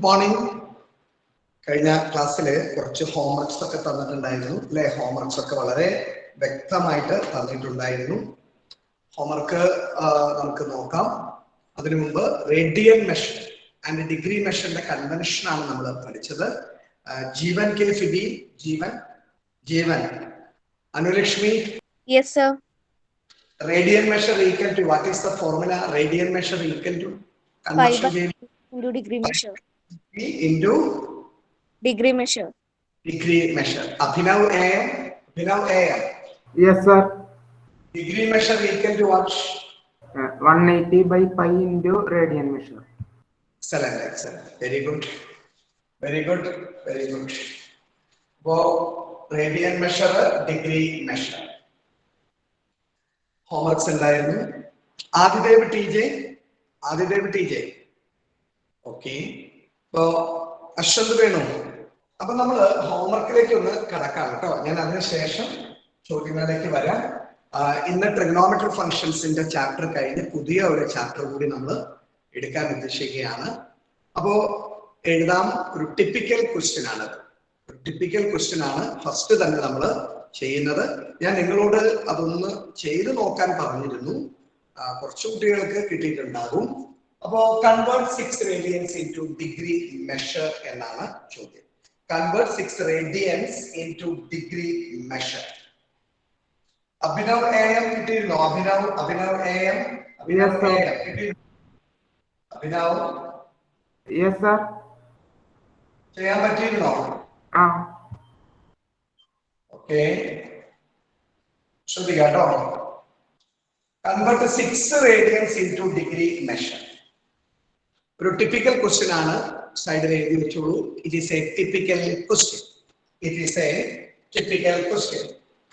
Good morning. കഴിഞ്ഞ ക്ലാസ്സിൽ കുറച്ച് ഹോംവർക്സ് ഒക്കെ തന്നിട്ടുണ്ടായിരുന്നു അല്ലെ? ഹോംവർക്സ് ഒക്കെ വളരെ വ്യക്തമായിട്ട് തന്നിട്ടുണ്ടായിരുന്നു. ഹോംവർക്ക് നമുക്ക് നോക്കാം. അതിനു മുമ്പ് റേഡിയൻ മെഷർ ആൻഡ് ഡിഗ്രി മെഷറിന്റെ കൺവെൻഷൻ ആണ് നമ്മൾ പഠിച്ചത്. Jeevan K Phoebe, Jeevan Anulakshmi. Yes, sir. Radian measure equal to, what is the formula? Radian measure equal to conversion into degree measure. Into Degree measure. Degree measure. Abhinav AM. Yes, sir. Degree measure equal to what? 180 by pi into radian measure. Excellent. Very good. So, radian measure, degree measure. Homeworks ഉണ്ടായിരുന്നു. Adidev T J. Okay. അപ്പോ അശ്വന്ത് വേണു. അപ്പൊ നമ്മള് ഹോംവർക്കിലേക്ക് ഒന്ന് കടക്കാം കേട്ടോ. ഞാൻ അതിനുശേഷം ചോദ്യങ്ങളിലേക്ക് വരാം. ഇന്ന് ട്രിഗണോമെട്രി ഫംഗ്ഷൻസിന്റെ ചാപ്റ്റർ കഴിഞ്ഞ് പുതിയ ഒരു ചാപ്റ്റർ കൂടി നമ്മൾ എടുക്കാൻ ഉദ്ദേശിക്കുകയാണ്. അപ്പോ എഴുതാം. ഒരു ടിപ്പിക്കൽ ക്വസ്റ്റ്യൻ ആണ്. ഫസ്റ്റ് തന്നെ നമ്മൾ ചെയ്യുന്നത്. ഞാൻ നിങ്ങളോട് അതൊന്ന് ചെയ്ത് നോക്കാൻ പറഞ്ഞിരുന്നു. കുറച്ചു കുട്ടികൾക്ക് കിട്ടിയിട്ടുണ്ടാകും. അപ്പോ convert 6 radians into degree measure എന്നാണ് ചോദ്യം. Convert 6 radians into degree measure. Abhinav AM കിട്ടിയിരുന്നോ? Abhinav AM. Abhinav. Yes, sir. ചെയ്യാൻ പറ്റിയിരുന്നോ? ഓക്കെ. ശ്രദ്ധിക്കാട്ടോ. Convert 6 radians into degree measure. ഒരു ടിപ്പിക്കൽ ക്വസ്റ്റ്യൻ ആണ്. സൈഡിൽ എഴുതി വെച്ചോളൂ. It is a typical question.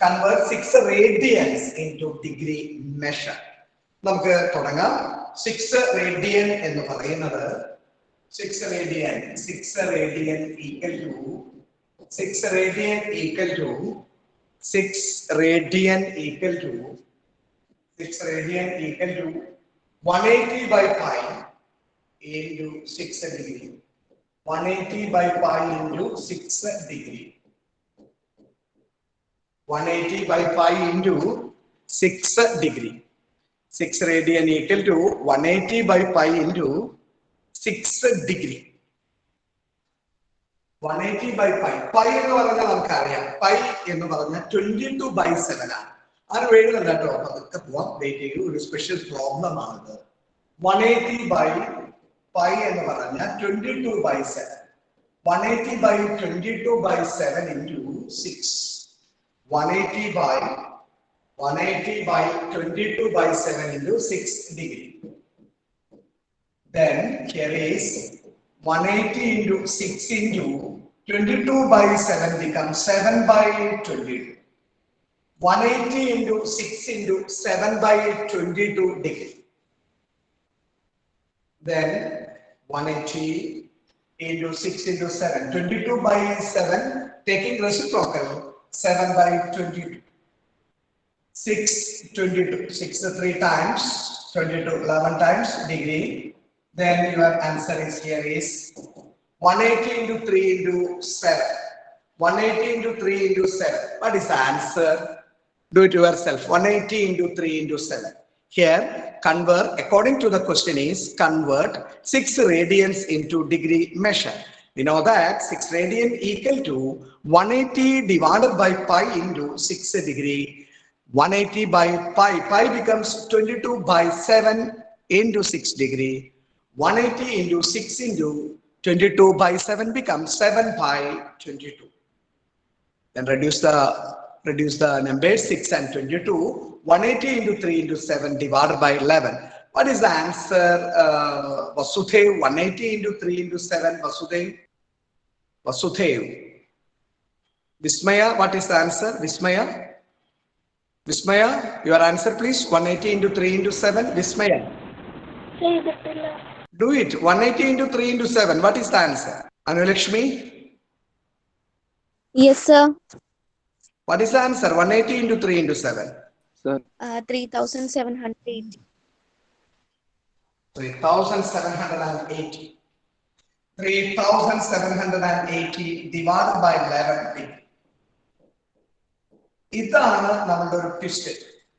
Convert 6 radians into degree measure. നമുക്ക് തുടങ്ങാം. 6 റേഡിയൻ എന്ന് പറയുന്നത് 6 radian equal to 180 by pi into 6 degree. 180 by pi into 6 degree. 180 by pi into 6 degree. 6 radian equal to 180 by pi into 6 degree. 180 by pi. Pi എന്ന് പറഞ്ഞാൽ നമുക്കറിയാം. Pi എന്ന് പറഞ്ഞാൽ 22 by 7 ആണ്. ആരും എഴുതണ്ട കേട്ടോ. അതൊക്കെ പോവാം. വെയിറ്റ് ചെയ്യൂ. ഒരു സ്പെഷ്യൽ പ്രോബ്ലം ആണിത്. 180 by pi എന്ന് പറഞ്ഞാൽ 22 by 7. 180 by 22 by 7 into 6. 180 by 22 by 7 into 6 degree. Then here is 180 into 6 into 22 by 7 becomes 7 by 22. 180 into 6 into 7 by 22 degree. Then 180 into 6 into 7. 22 by 7 taking reciprocal. 7 by 22. 6 22. 6 3 times 22. 11 times degree. Then your answer is here is 180 into 3 into 7. 180 into 3 into 7. What is the answer? Do it yourself. 180 into 3 into 7. Here, convert, according to the question is, convert 6 radians into degree measure. We know that 6 radian equal to 180 divided by pi into 6 degree. 180 by pi. Pi becomes 22 by 7 into 6 degree. 180 into 6 into 22 by 7 becomes 7 by 22. Then reduce the numbers 6 and 22. 180 into 3 into 7 divided by 11. What is the answer? Vasudev. 180 into 3 into 7. Vasudev. Vismaya. What is the answer? Vismaya, your answer please. 180 into 3 into 7. Vismaya. Do it. 180 into 3 into 7. What is the answer? Anulakshmi. Yes, sir. What is the answer? 180 into 3 into 7. Sir. 3,780. 3,780. 3780 divided by 11 degree. ഇതാണ് നമ്മുടെ ഒരു twist.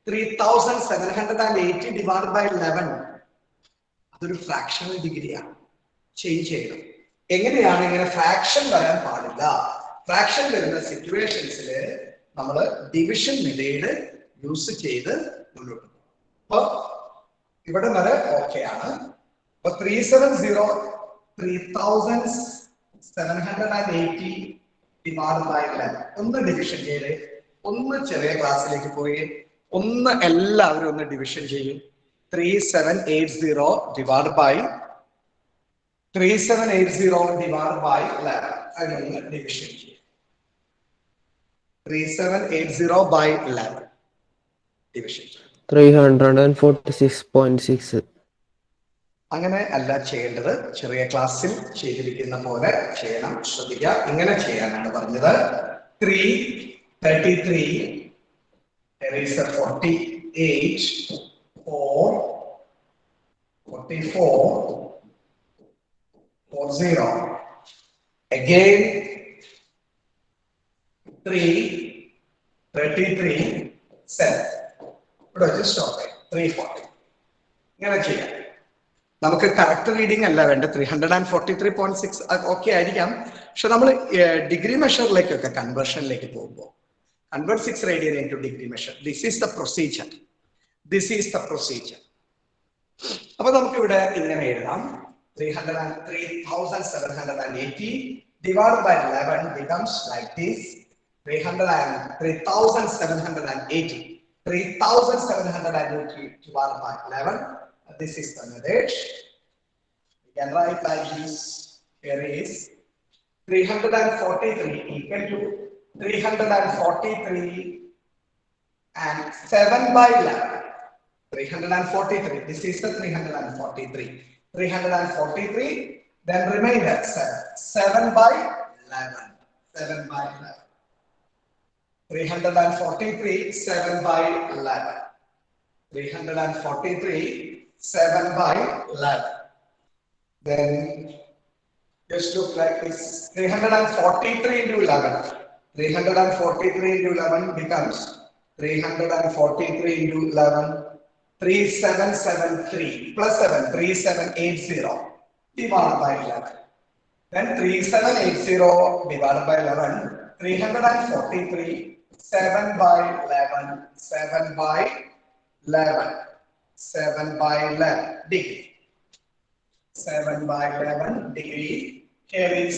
3780 divided by 11 അതൊരു fractional ഡിഗ്രിയാണ്. Change ചെയ്യണം. എങ്ങനെയാണ് ഇങ്ങനെ fraction വരാൻ പാടില്ല? ഫ്രാക്ഷൻ വരുന്ന സിറ്റുവേഷൻസിൽ നമ്മൾ ഡിവിഷൻ മെത്തേഡ് യൂസ് ചെയ്ത് മുന്നോട്ട് പോകും. അപ്പൊ ഇവിടെ വരെ ഓക്കെ ആണ്. അപ്പൊ 3780 divided by 11 ഒന്ന് ഡിവിഷൻ ചെയ്ത് ഒന്ന് ചെറിയ ക്ലാസ്സിലേക്ക് പോയി ഒന്ന് എല്ലാവരും ഒന്ന് ഡിവിഷൻ ചെയ്യും. 3780 divided by 11 അതിനൊന്ന് ഡിവിഷൻ ചെയ്യും. 3780 by 11 ഡിവിഷൻ 346.6. അങ്ങനെ അല്ല ചെയ്യേണ്ടത്. ചെറിയ ക്ലാസ്സിൽ ചെയ്തിരിക്കുന്ന പോലെ ചെയ്യണം. ശ്രദ്ധിക്കുക, ഇങ്ങനെ ചെയ്യാനാണ് പറഞ്ഞത്. 333 there is a 48 4 44 40 again 333 7 ഇവിടെ വെച്ച് സ്റ്റോപ്പ് ചെയ്യാം. 340 ഇങ്ങനെ ചെയ്യാം. നമുക്ക് കറക്റ്റ് റീഡിംഗ് അല്ല വേണ്ട. 343.6 ഓക്കെ ആയിരിക്കാം. പക്ഷെ നമ്മൾ ഡിഗ്രി മെഷറിലേക്കൊക്കെ കൺവേർഷനിലേക്ക് പോകുമ്പോൾ convert 6 radian into degree measure. This is the procedure. അപ്പൊ നമുക്ക് ഇവിടെ ഇങ്ങനെ എഴുതാം. 3780 divided by 11 becomes like this. 3780 divided by 11. This is the method. We can write like this. Here is 343 equal to 343 and 7 by 11. 343. This is the 343. 343. Then remainder 7 by 11. 7 by 11. 343 7 by 11. 343 7 by 11. Then just look like this. 343 into 11. 343 into 11 becomes 343 into 11 3773 plus 7 3780 divided by 11. Then 3780 divided by 11 343 7 by 11 7 by 11 7 by 11 degree. 7 by 11 degree. Here is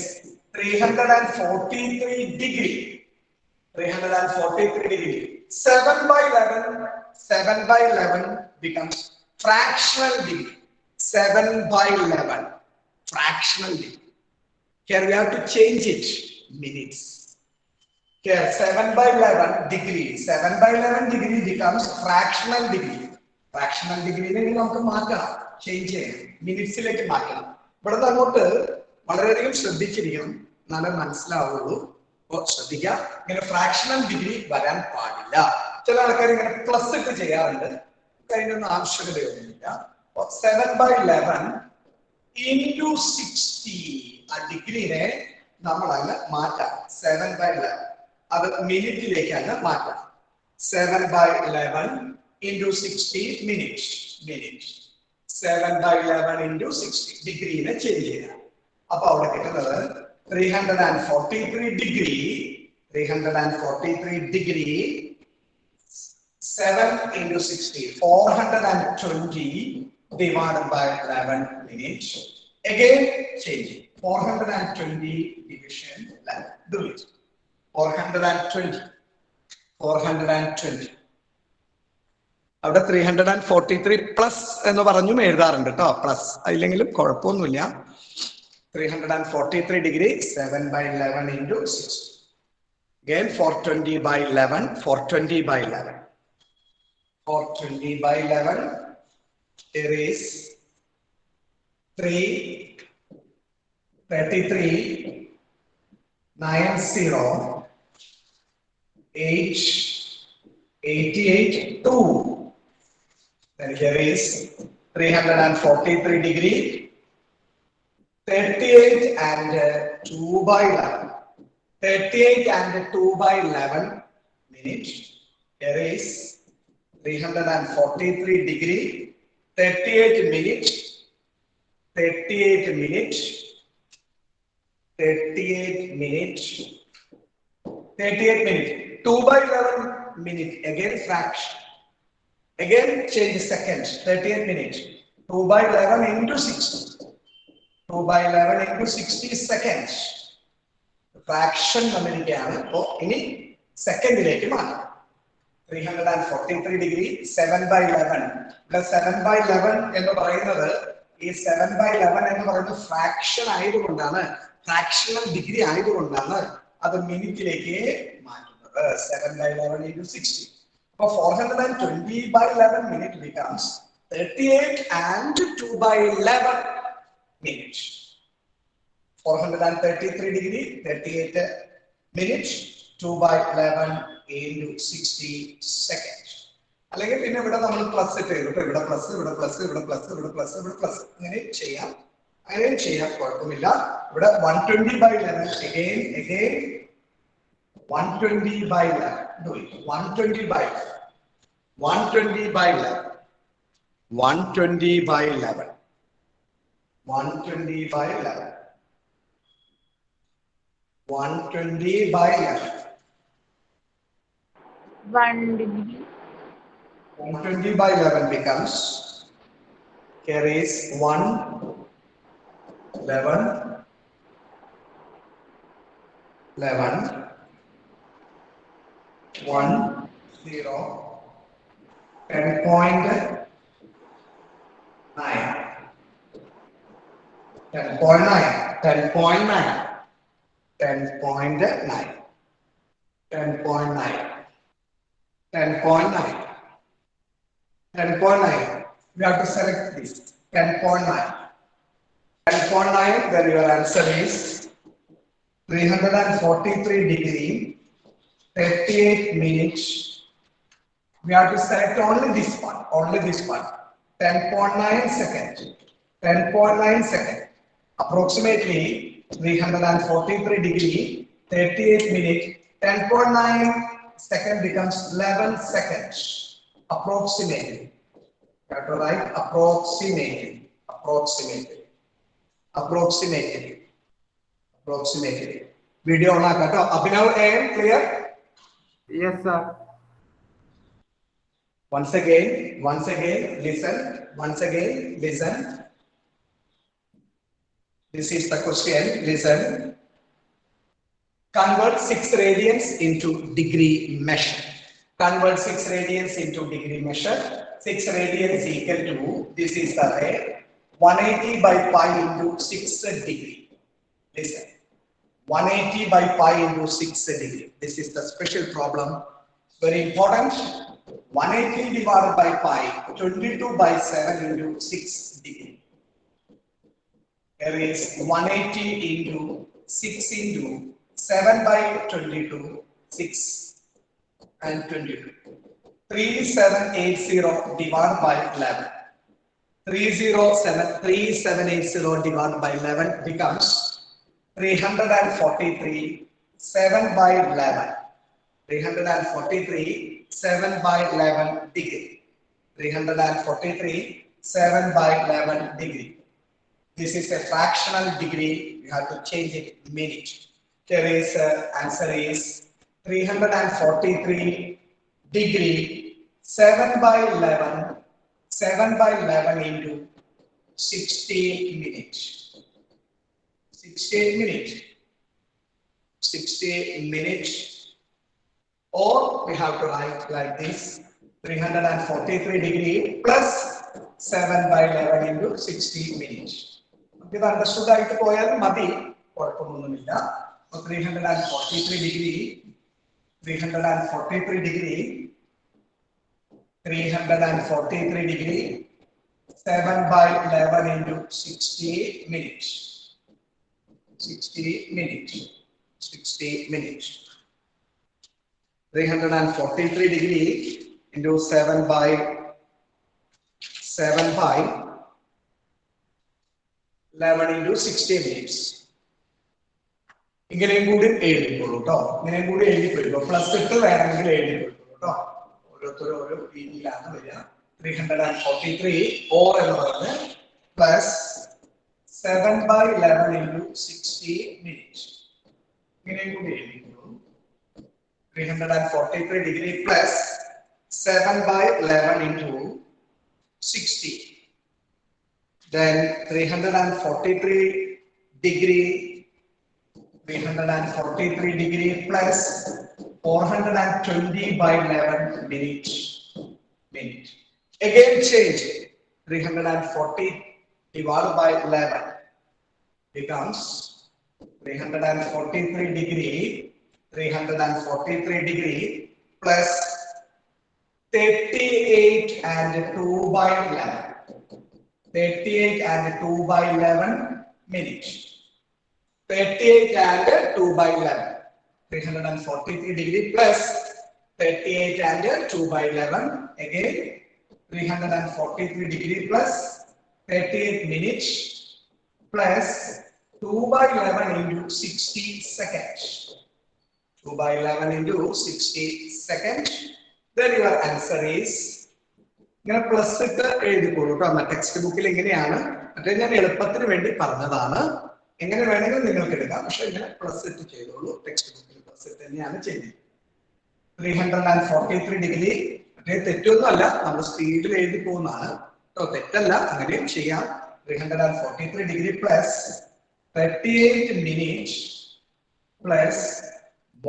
343 degree. 343 degree. 7 by 11 becomes fractional degree. 7 by 11 fractional degree. Here we have to change it minutes. Here 7 by 11 degree. 7 by 11 degree becomes fractional degree. Fractional degree ne namukku maakkana, change cheyyanam, minutesiലേക്ക് മാറ്റണം. ഇവിടുന്ന് അങ്ങോട്ട് വളരെയധികം ശ്രദ്ധിച്ചിരിക്കണം, എന്നാലേ മനസ്സിലാവുള്ളൂ. അപ്പോൾ ശ്രദ്ധിക്കുക, ഇങ്ങനെ fractional degree വരാൻ പാടില്ല. ചില ആൾക്കാർ ഇങ്ങനെ പ്ലസ് ഇട്ട് ചെയ്യാറുണ്ട്. അതിനൊന്നും ആവശ്യകതയൊന്നുമില്ല. 7 by 11 into 60 ആ ഡിഗ്രിനെ നമ്മൾ അങ്ങ് മാറ്റാം. 7 by 11 അത് മിനിറ്റിലേക്ക് അങ്ങ് മാറ്റാം. 7 by 11 into 60 minutes. 7 by 11 into 60 ഡിഗ്രിനെ change ചെയ്യാം. അപ്പൊ അവിടെ കിട്ടുന്നത് 343 degree. 343 degree 7 into 60 420 divided by 11 minutes. Again changing 420 division 11. Do it. 420 അവിടെ 343 പ്ലസ് എന്ന് പറഞ്ഞും എഴുതാറുണ്ട് കേട്ടോ. പ്ലസ് അതില്ലെങ്കിലും കുഴപ്പമൊന്നുമില്ല. 343 degree 7 by 11 into 60. Again 420 by 11. 420 by 11. 420 by 11. There is 333 90 8 88 2. Then here is 343 degree 38 and 2 by 11. 38 and 2 by 11 minutes. Here is 343 degree. 38 minutes. 38 minutes. 38 minutes. 38 minutes. 2 by 11 minutes. Again fraction. Again change seconds. 38 minutes. 2 by 11 into 60. 2 by 11 into 60 seconds. Fraction തന്നിരിക്കുകയാണ്. അപ്പോൾ ഇനി സെക്കൻഡിലേക്ക് മാറ്റാം. 343 degree 7 by 11 plus 7 by 11 എന്ന് പറയുന്നത് ഈ 7 by 11 എന്ന് പറയുന്നത് fraction ആയതുകൊണ്ടാണ്, ഫ്രാക്ഷണൽ ഡിഗ്രി ആയതുകൊണ്ടാണ് അത് മിനിറ്റിലേക്ക് മാറ്റുന്നത്. 7 by 11 into 60. അപ്പോൾ 420 by 11 minute becomes 38 and 2 by 11 minutes. 433 degree, 38 minutes, 2 by 11 into 60 seconds. അല്ലെങ്കിൽ പിന്നെ ഇവിടെ നമ്മൾ പ്ലസ് ഇട്ട് ചെയ്തു. ഇവിടെ പ്ലസ്, ഇവിടെ പ്ലസ്, ഇവിടെ പ്ലസ്, ഇവിടെ പ്ലസ്, ഇവിടെ പ്ലസ്, അങ്ങനെ ചെയ്യാം. അങ്ങനെയും ചെയ്യാം, കുഴപ്പമില്ല. ഇവിടെ 120 by 11 again 120 by 11. Do it. 120 by 11. 120 by 11. 120 by 11. 120 by 11. 120 by 11. 1 degree. 120 by 11 becomes, here is 1, 11, 11, 1, 0, 10.9, 10.9, 10.9, 10.9, 10.9, 10.9, 10.9. We have to select this. 10.9. 10.9. Then your answer is 343 degree, 38 minutes. We have to select only this one. Only this one. 10.9 seconds. 10.9 seconds. Approximately 343 degree, 38 minutes, 10.9 second becomes 11 seconds. Approximately. You have to write approximately. Approximately. Approximately. Approximately. Video on Akato. Abhinav AM, clear? Yes, sir. Once again, listen. Once again, listen. This is the question. Listen. Convert 6 radians into degree measure. Convert 6 radians into degree measure. 6 radians equal to, this is the way, 180 by pi into 6 degree. Listen. 180 by pi into 6 degree. This is the special problem. Very important. 180 divided by pi, 22 by 7 into 6 degree. There is 180 into 6 into 7 by 22, 6 and 22. 3780 divided by 11. 3780 divided by 11 becomes 343, 7 by 11. 343, 7 by 11 degree. 343, 7 by 11 degree. This is a fractional degree. You have to change it minute. There is answer is 343 degree 7 by 11. 7 by 11 into 60 minutes. 60 minutes. 60 minutes. Or we have to write like this: 343 degree plus 7 by 11 into 60 minutes. This understood ആയിട്ട് പോയാൽ മതി, കുഴപ്പമൊന്നുമില്ല. 343 degree, 343 degree, 343 degree, 7 by 11 into 60 minutes. 60 minutes. 60 minutes. 343 degree into 7 by 11 into 60 minutes. ഇങ്ങനെയും കൂടി എഴുതിക്കോളൂ കേട്ടോ. ഇങ്ങനെയും കൂടി എഴുതിക്കൊള്ളൂ. Plus ഇട്ട് വേണമെങ്കിൽ എഴുതിക്കൊള്ളൂ കേട്ടോ. ഓരോരുത്തരും ഓരോ രീതിയിലാണ് വരിക. 343 or എന്ന് പറയുന്നത് പ്ലസ് 7/11 into 60 minutes. ഇങ്ങനെയും കൂടി എഴുതിക്കോളൂ. 343 degree plus 7/11 into 60. Then 343 degree plus 420/11 minute. Again change. 340 divided by 11 becomes 343 degree plus 38 and 2/11. 38 and 2/11 minutes. 38 and 2/11. 343 degree plus 38 and 2/11. Again 343 degree plus 38 minutes plus 2/11 into 60 seconds. 2/11 into 60 seconds. Then your answer is ഇങ്ങനെ plus ഇട്ട് എഴുതിക്കോളൂ കേട്ടോ. Text ബുക്കിൽ എങ്ങനെയാണ് മറ്റേ ഞാൻ എളുപ്പത്തിന് വേണ്ടി പറഞ്ഞതാണ്. എങ്ങനെ വേണമെങ്കിലും നിങ്ങൾക്ക് എടുക്കാം, പക്ഷെ ഇങ്ങനെ പ്ലസ് ഇട്ട് ചെയ്തോളൂ. ടെക്സ്റ്റ് ബുക്കിൽ പ്ലസ് ഇട്ട് തന്നെയാണ് ചെയ്യുന്നത്. 343 ഡിഗ്രി മറ്റേ തെറ്റൊന്നും അല്ല, നമ്മൾ സ്പീഡിൽ എഴുതി പോകുന്നതാണ് കേട്ടോ. തെറ്റല്ല, അങ്ങനെയും ചെയ്യാം. 343 degree plus 38 minute plus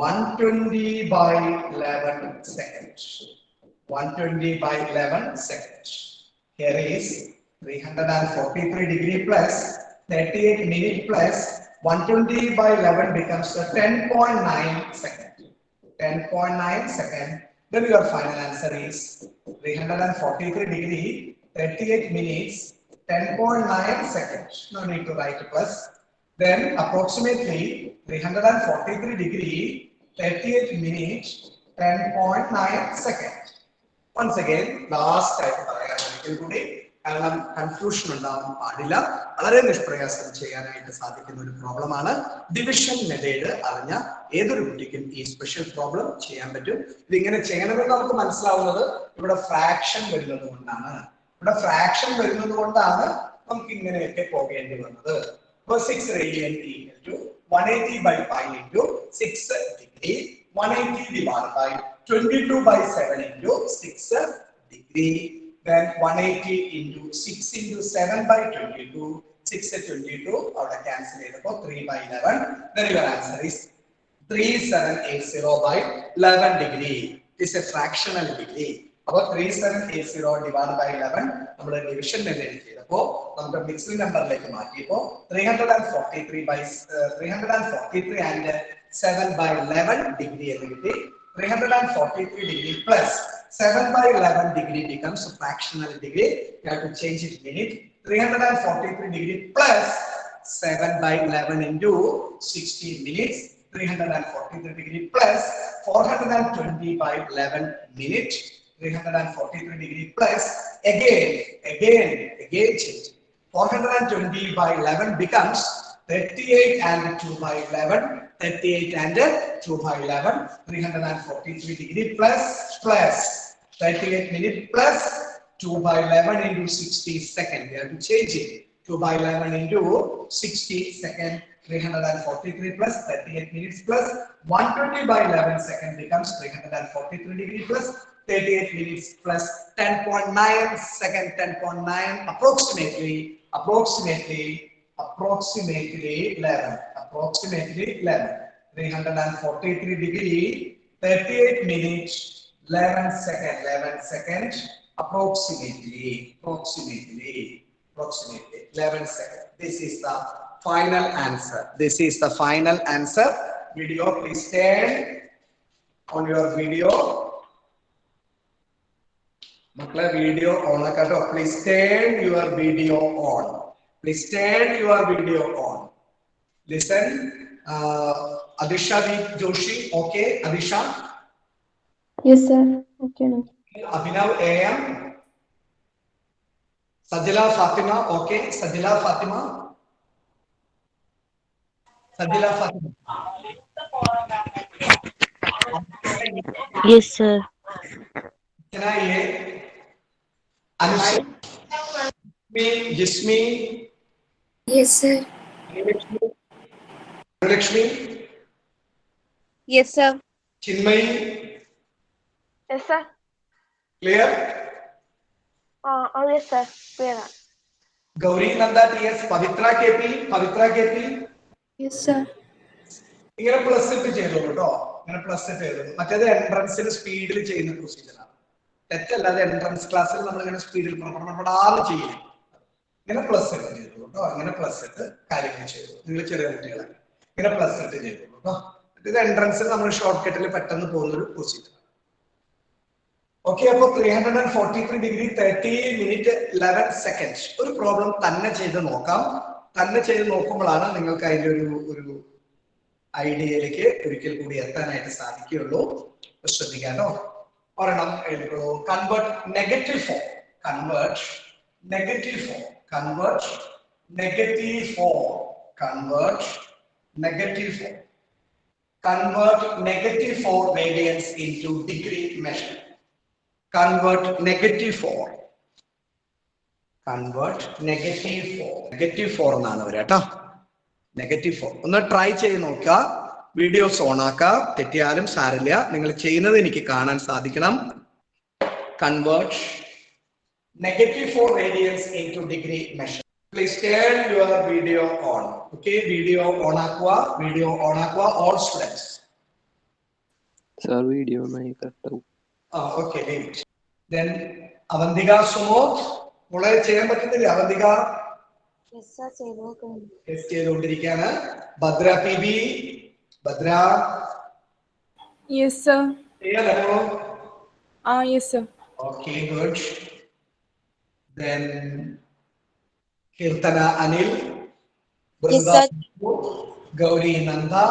120/11 seconds. 120/11 seconds. Here is 343 degree plus 38 minute plus 120/11 becomes 10.9 second. 10.9 second. Then your final answer is 343 degree 38 minutes 10.9 seconds. No need to write plus. Then approximately 343 degree 38 minutes 10.9 seconds. Once again, last ആയിട്ട് പറയാൻ ഒരിക്കൽ കൂടി, കാരണം confusion ഉണ്ടാവാൻ പാടില്ല. വളരെ നിഷ്പ്രയാസം ചെയ്യാനായിട്ട് സാധിക്കുന്ന ഒരു പ്രോബ്ലം ആണ്. ഡിവിഷൻ മെത്തേഡ് അറിഞ്ഞ ഏതൊരു കുട്ടിക്കും ഈ സ്പെഷ്യൽ പ്രോബ്ലം ചെയ്യാൻ പറ്റും. ഇതിങ്ങനെ ചെയ്യണമെന്ന് നമുക്ക് മനസ്സിലാവുന്നത് ഇവിടെ ഫ്രാക്ഷൻ വരുന്നത് കൊണ്ടാണ്. ഇവിടെ ഫ്രാക്ഷൻ വരുന്നത് കൊണ്ടാണ് നമുക്ക് ഇങ്ങനെയൊക്കെ പോകേണ്ടി വന്നത്. അപ്പോൾ 6 radian equal to 180/pi into 6 degree. 180 divided by 22/7 into 6 degree. Then 180 into 6 into 7/22. 6 22 അവിടെ cancel ചെയ്തപ്പോൾ 3/11. Then your answer is 3780/11 degree. This is a fractional degree. അപ്പോൾ 3780 divided by 11 നമ്മൾ ഡിവിഷൻ മെത്തേഡ് ചെയ്തപ്പോൾ നമുക്ക് മിക്സ്ഡ് നമ്പറിലേക്ക് മാറ്റിയപ്പോൾ 343 and 7/11 degree എന്ന് കിട്ടി. 343 degree plus 7/11 degree becomes a fractional degree. You have to change it minute. 343 degree plus 7/11 into 60 minutes. 343 degree plus 420/11 minutes. 343 degree plus again change. 420/11 becomes 38 and 2/11. 38 and 2/11. 343 degree plus 38 minute plus 2/11 into 60 second. We have to change it. 2/11 into 60 second. 343 plus 38 minutes plus 120/11 second becomes 343 degree plus 38 minutes plus 10.9 second. 10.9 approximately 11. 343 degree 38 minutes 11 second approximately 11 second. This is the final answer. Video, please stand on your video. Makla video on. Please stand your video on. Listen. Adisha Joshi, okay? Adisha? Yes, sir. Okay. Abhinav AM? Sajila Fatima, okay? Sajila Fatima? Sajila Fatima. Yes, sir. Anushri, Jismi, Yes, sir. Lakshmi, Yes, sir. Chinmayi, Yes, sir. clear? Oh, yes, sir. Clear. Gauri Nanda TS, Pavitra KP. Yes, sir. ഇങ്ങനെ plus ഇട്ട് ചെയ്തോളൂ കേട്ടോ. ഇങ്ങനെ plus ഇട്ട് ചെയ്തോളൂ. മറ്റേത് എൻട്രൻസിന് സ്പീഡിൽ ചെയ്യുന്ന പ്രൊസീജിയറാണ്. തെറ്റല്ലാതെ എൻട്രൻസ് ക്ലാസ്സിൽ നമ്മൾ ഇങ്ങനെ സ്പീഡിൽ ചെയ്യും. ഇങ്ങനെ പ്ലസ് ഇട്ട് ചെയ്തോളൂ കേട്ടോ. ഇങ്ങനെ പ്ലസ് ഇട്ട് കാര്യങ്ങൾ ചെയ്തു. നിങ്ങൾ ചെറിയ കുട്ടികളെ ഇങ്ങനെ പ്ലസ് ഇട്ട് ചെയ്തോളൂ കേട്ടോ. ഇത് എൻട്രൻസിൽ നമ്മൾ ഷോർട്ട് കട്ടിൽ പെട്ടെന്ന് പോകുന്ന ഒരു പ്രൊസീജിയർ. ഓക്കെ, അപ്പൊ 343 ഡിഗ്രി 30 മിനിറ്റ് 11 സെക്കൻഡ്. ഒരു പ്രോബ്ലം തന്നെ ചെയ്ത് നോക്കാം. തന്നെ ചെയ്ത് നോക്കുമ്പോഴാണ് നിങ്ങൾക്ക് അതിന്റെ ഒരു ഐഡിയയിലേക്ക് ഒരിക്കൽ കൂടി എത്താനായിട്ട് സാധിക്കുകയുള്ളൂ. ശ്രദ്ധിക്കാനോ. ഒരെണ്ണം എഴുതിക്കോളൂ. Convert negative form. Convert negative form. Convert negative form. Convert negative form. Convert negative 4 radians into degree measure. Convert negative 4. Convert negative 4. Negative 4 എന്നാണ് വരിക കേട്ടോ. നെഗറ്റീവ് 4 ഒന്ന് ട്രൈ ചെയ്ത് നോക്കുക. വീഡിയോസ് ഓൺ ആക്കുക. തെറ്റിയാലും സാരില്ല. നിങ്ങൾ ചെയ്യുന്നത് എനിക്ക് കാണാൻ സാധിക്കണം. Convert negative 4 radians into degree measure. Please turn your video on. Okay, video on ആക്കുക. വീഡിയോ ഓൺ ആക്കുക. All students. സർ വീഡിയോ കട്ടാവും. Okay, wait. Then Avantika Sumot, മോളെ ചെയ്യാൻ പറ്റുന്നില്ല അവന്തിക? Yes, sir. ടെസ്റ്റ് ചെയ്തുകൊണ്ടിരിക്കുകയാണ്. Bhadra PB, Bhadra. Yes, sir. ചെയ്യാലോ? Yes, sir. Okay, good. Then Kirtana Anil, Yes, sir. Gauri Nanda,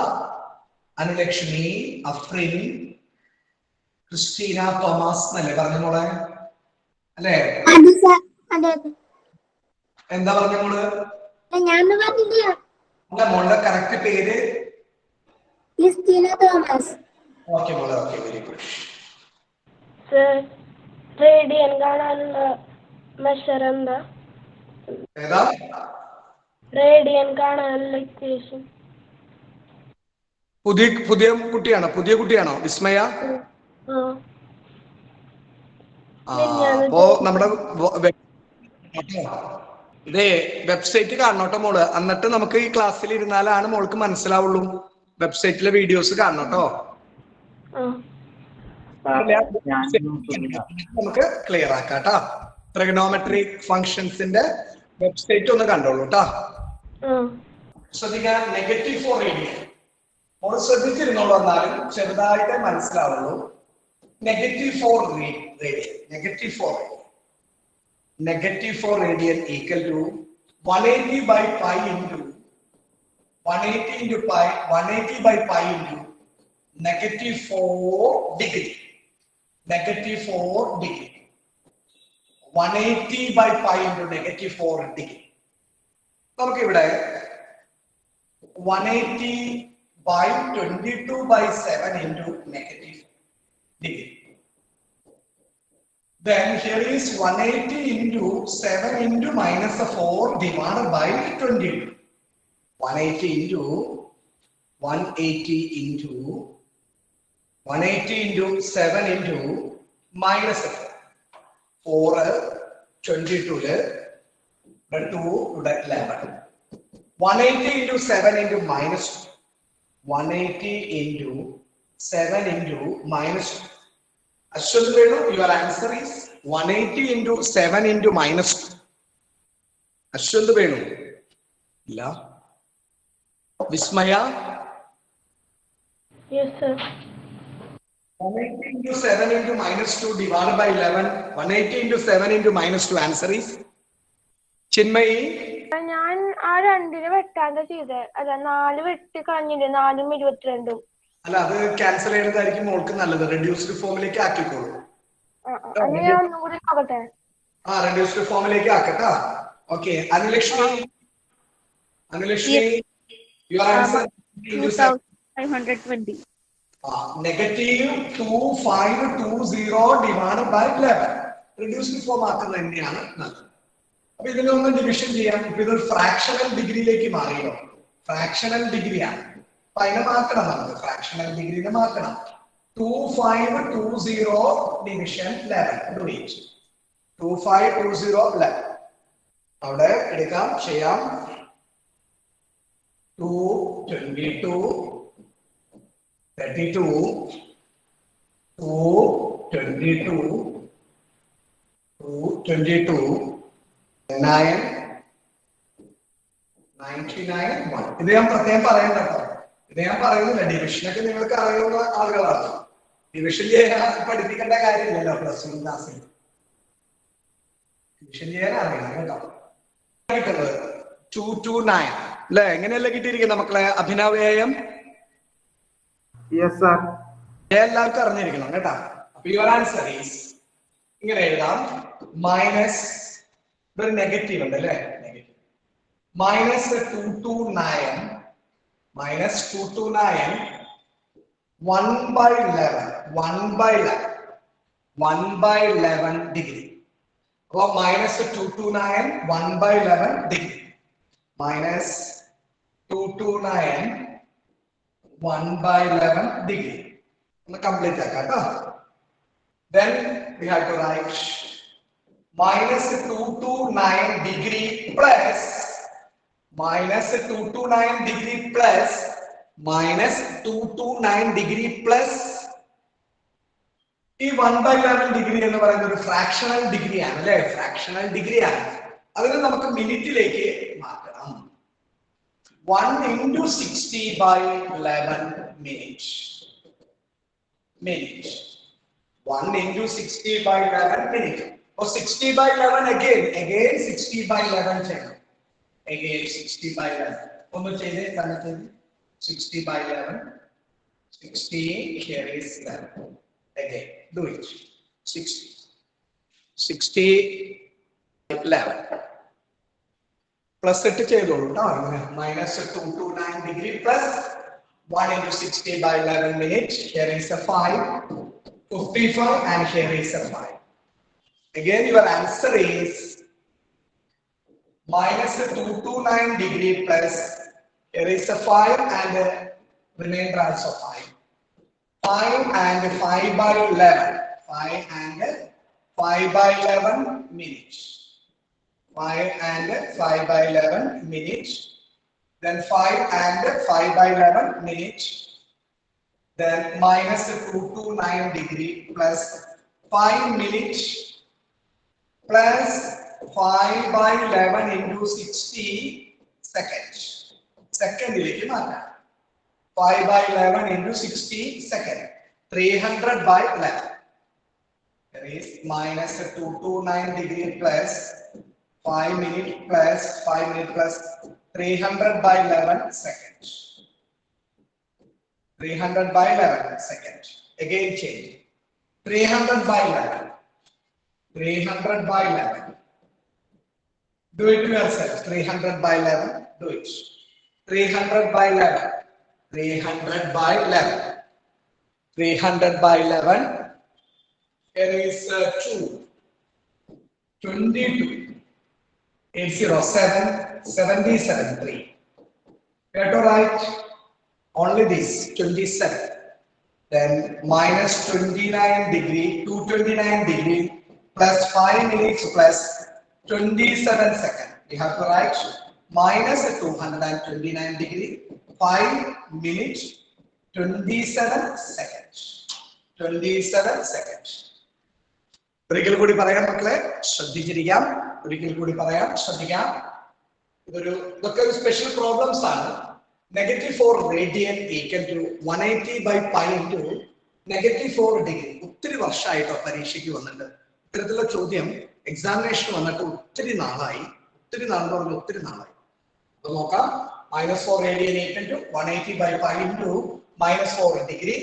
Anulakshmi, Afrin, Christina Thomas എന്നല്ലേ പറഞ്ഞ മോളെ? അല്ലേ? എന്താ പറഞ്ഞ മോള്? അല്ല, മോളുടെ കറക്റ്റ് പേര് ക്രിസ്റ്റീന തോമസ്. ഓക്കെ മോളെ. Okay, very good. Sir, radian കാണാനുള്ള മെഷർ എന്താ? ഏതാ? റേഡിയൻ കാണാനുള്ള ഇക്വേഷൻ. പുതിയ കുട്ടിയാണോ വിസ്മയ? അപ്പോ നമ്മുടെ ഇതേ വെബ്സൈറ്റ് കാണണോട്ടോ മോള്. എന്നിട്ട് നമുക്ക് ഈ ക്ലാസ്സിൽ ഇരുന്നാലാണ് മോൾക്ക് മനസ്സിലാവുള്ളൂ. വെബ്സൈറ്റിലെ വീഡിയോസ് കാണണോട്ടോ. നമുക്ക് ക്ലിയർ ആക്കാട്ടോ. ട്രിഗണോമെട്രിക് ഫങ്ഷൻസിന്റെ വെബ്സൈറ്റ് ഒന്ന് കണ്ടോളൂ കേട്ടോ. ശ്രദ്ധിക്കാൻ നെഗറ്റീവ് 4 റേഡിയൻ. മോള് ശ്രദ്ധിച്ചിരുന്നോളൂ, എന്നാലും ചെറുതായിട്ട് മനസ്സിലാവുള്ളൂ. Negative 4 radian. Negative 4 radian equal to 180 by pi into 180 into pi. 180 by pi into negative 4 degree. Negative 4 degree. 180 by pi into negative 4 degree. നമുക്ക് ഇവിടെ 180 by 22 by 7 into negative degree. Then here is 180 into 7 into minus 4 divided by 22. 180 into 7 into minus 4. 4 22 2 11. 180 into 7 into minus 2. 180 into 7 into minus 2. Ashwin Venu, your answer is 180 into 7 into minus 2. Ashwin Venu. Illa. Vismaya. Yes, sir. 180 into 7 into minus 2 divided by 11. 180 into 7 into minus 2. Answer is Chinmayi. ഞാൻ ആ 2 വെട്ടാണ്ട ചെയ്തേ. അല്ല, 4 വെട്ടി കളഞ്ഞില്ലേ? 4 22. അല്ല, അത് cancel ചെയ്യുന്നതായിരിക്കും മോൾക്ക് നല്ലത്. റെഡ്യൂസ്ഡ് ഫോമിലേക്ക് ആക്കിക്കോളൂ. റെഡ്യൂസ്ഡ് ഫോമിലേക്ക് ആക്കട്ടാ. Okay, Anulakshmi, Your answer into 2520. Negative 2520 divided by 11. Reduced form ആക്കുന്നത് തന്നെയാണ് നല്ലത്. അപ്പൊ ഇതിനൊന്ന് ഡിവിഷൻ ചെയ്യാം. ഇപ്പൊ ഇതൊരു ഫ്രാക്ഷണൽ ഡിഗ്രിയിലേക്ക് മാറിയോ? ഫ്രാക്ഷണൽ ഡിഗ്രിയാണ്. അപ്പൊ അതിനെ മാറ്റണം നമുക്ക്. ഫ്രാക്ഷണൽ ഡിഗ്രിനെ മാറ്റണം. 2520 ഡിവിഷൻ 11. Do it. 2520 11. അവിടെ എടുക്കാം, ചെയ്യാം. 222 32 222 222 9 99 1. ഇത് ഞാൻ പ്രത്യേകം പറയണ്ട കേട്ടോ. ഇത് ഞാൻ പറയുന്നില്ല, ഡിവിഷനൊക്കെ നിങ്ങൾക്ക് അറിയുന്ന ആളുകളാണ്. ഡിവിഷൻ ചെയ്യാൻ പഠിപ്പിക്കേണ്ട കാര്യമില്ലല്ലോ പ്ലസ് 1 ക്ലാസ്സിൽ. ഡിവിഷൻ ചെയ്യാൻ അറിയണം കേട്ടോ. 229 അല്ലെ? എങ്ങനെയല്ല കിട്ടിയിരിക്കുന്നത് മക്കളെ? അഭിനവ്യം Yes, sir. എല്ലാവർക്കും അറിഞ്ഞിരിക്കണം കേട്ടോ. അപ്പൊ യുവർ ആൻസർ ഈസ് ഇങ്ങനെ എഴുതാം. മൈനസ് ഒരു നെഗറ്റീവ് ഉണ്ട് അല്ലെ? Negative -229 1/11 degree. അപ്പൊ -229 1/11 degree. -229 1/11 degree. Complete that. Then we have to write -229 degree plus -229 degree plus -229 degree plus ഈ 1/11 ഡിഗ്രി എന്ന് പറയുന്ന ഒരു ഫ്രാക്ഷണൽ ഡിഗ്രി ആണ് അല്ലെ? ഫ്രാക്ഷണൽ ഡിഗ്രി ആണ്. അതിനെ നമുക്ക് മിനിറ്റിലേക്ക് മാറ്റണം. 1 into 60/11 minutes. 1 into 60/11 minutes. Or 60/11 again 60/11 ചെയ്യണം. Again 60/11. ഒന്ന് ചെയ്തേ തന്നിട്ട് 60/11. 60 here is 11. Again do it. 60/11. Plus ഇട്ട് ചെയ്തോളൂ കേട്ടോ. -229 degree plus 1 into 60/11 minutes. Here is a 5, 55, and here is a 5. Again, your answer is -229 degree plus here is a 5 and remainder also 5. 5 and 5/11. 5 and 5/11 minutes. 5 and 5/11 minutes, then 5 and 5/11 minutes, then -229 degree plus 5 minutes plus 5/11 into 60 seconds. Second ilike maata. 5/11 into 60 seconds. 300/11. There is -229 degree plus 5 minutes plus 5 minutes plus 300/11 seconds. 300/11 seconds. Again change. 300/11. 300/11. Do it yourself. 300/11. Do it. 300/11. 300/11. 300/11. Here is 2. 22. 807 77 3. We have to write only this 27. Then -29 degree 229 degree plus 5 minutes plus 27 seconds. We have to write -229 degree 5 minutes 27 seconds. 27 seconds. ഒരിക്കൽ കൂടി പറയാം മക്കളെ, ശ്രദ്ധിച്ചിരിക്കാം. ഒരിക്കൽ കൂടി പറയാം, ശ്രദ്ധിക്കാം. ഇതൊക്കെ ഒരു സ്പെഷ്യൽ പ്രോബ്ലംസ് ആണ്. -4 radian equal to 180/π into -4 degree. ഒത്തിരി വർഷമായിട്ടോ പരീക്ഷയ്ക്ക് വന്നിട്ട് ഇത്തരത്തിലുള്ള ചോദ്യം എക്സാമിനേഷൻ വന്നിട്ട് ഒത്തിരി നാളായി. ഒത്തിരി നാളെന്ന് പറഞ്ഞാൽ ഒത്തിരി നാളായി. അപ്പൊ നോക്കാം. -4 radian equal to 180/π into -4 degree.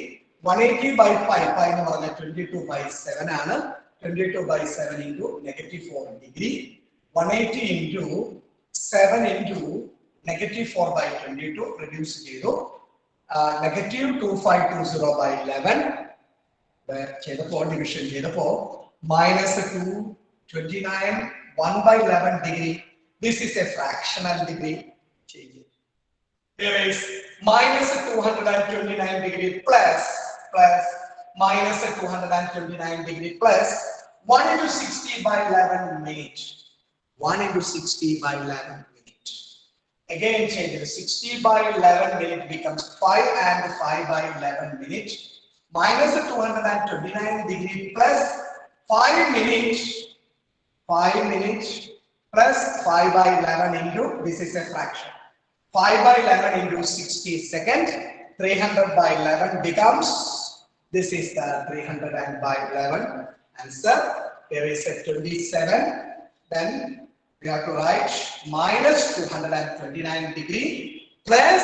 180/π എന്ന് പറഞ്ഞാൽ 22/7 ആണ്. 22/7 into -4 degree. 180 into 7 into negative 4 by 22 reduce 0. Negative 2520 by 11. Division minus 2, 29, 1 by 11 degree. This is a fractional degree. Change it. Here is minus 229 degree plus minus 229 degree plus 1 into 60 by 11 minute. 1 into 60 by 11 minute. Again change it. 60 by 11 minute becomes 5 and 5 by 11 minute. Minus 229 degree plus 5 minutes. 5 minutes plus 5 by 11 into, this is a fraction. 5 by 11 into 60 second. 300 by 11 becomes, this is the 300 and by 11. Answer, there is a 27. Then we have to write minus 229 degree plus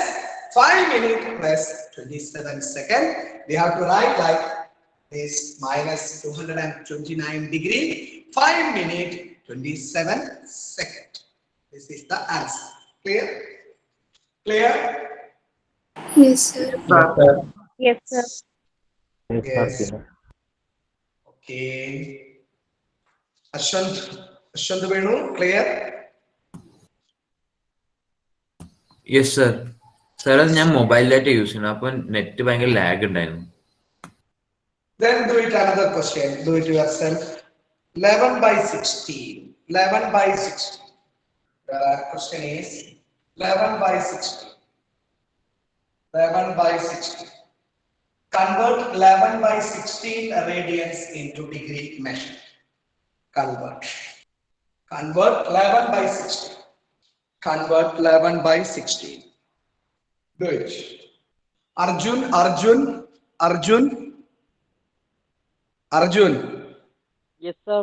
5 minutes plus 27 second. We have to write like this, minus 229 degree, 5 minutes, 27 second. This is the answer. Clear? Clear? Yes, sir. Yes, sir. Yes. Okay. Ashant Venu, clear? Yes sir. Sir അത് ഞാൻ മൊബൈലിലായിട്ട് use ചെയ്യണം, അപ്പൊ net ഭയങ്കര lag ഉണ്ടായിരുന്നു. Then do it another question. Do it yourself. 11 by 16. 11 by 16. The question is 11 by 16. 11 by 16. Convert 11 by 16 radians into degree measure. Convert 11 by 16. Convert 11 by 16. Do it. Arjun. Yes, sir.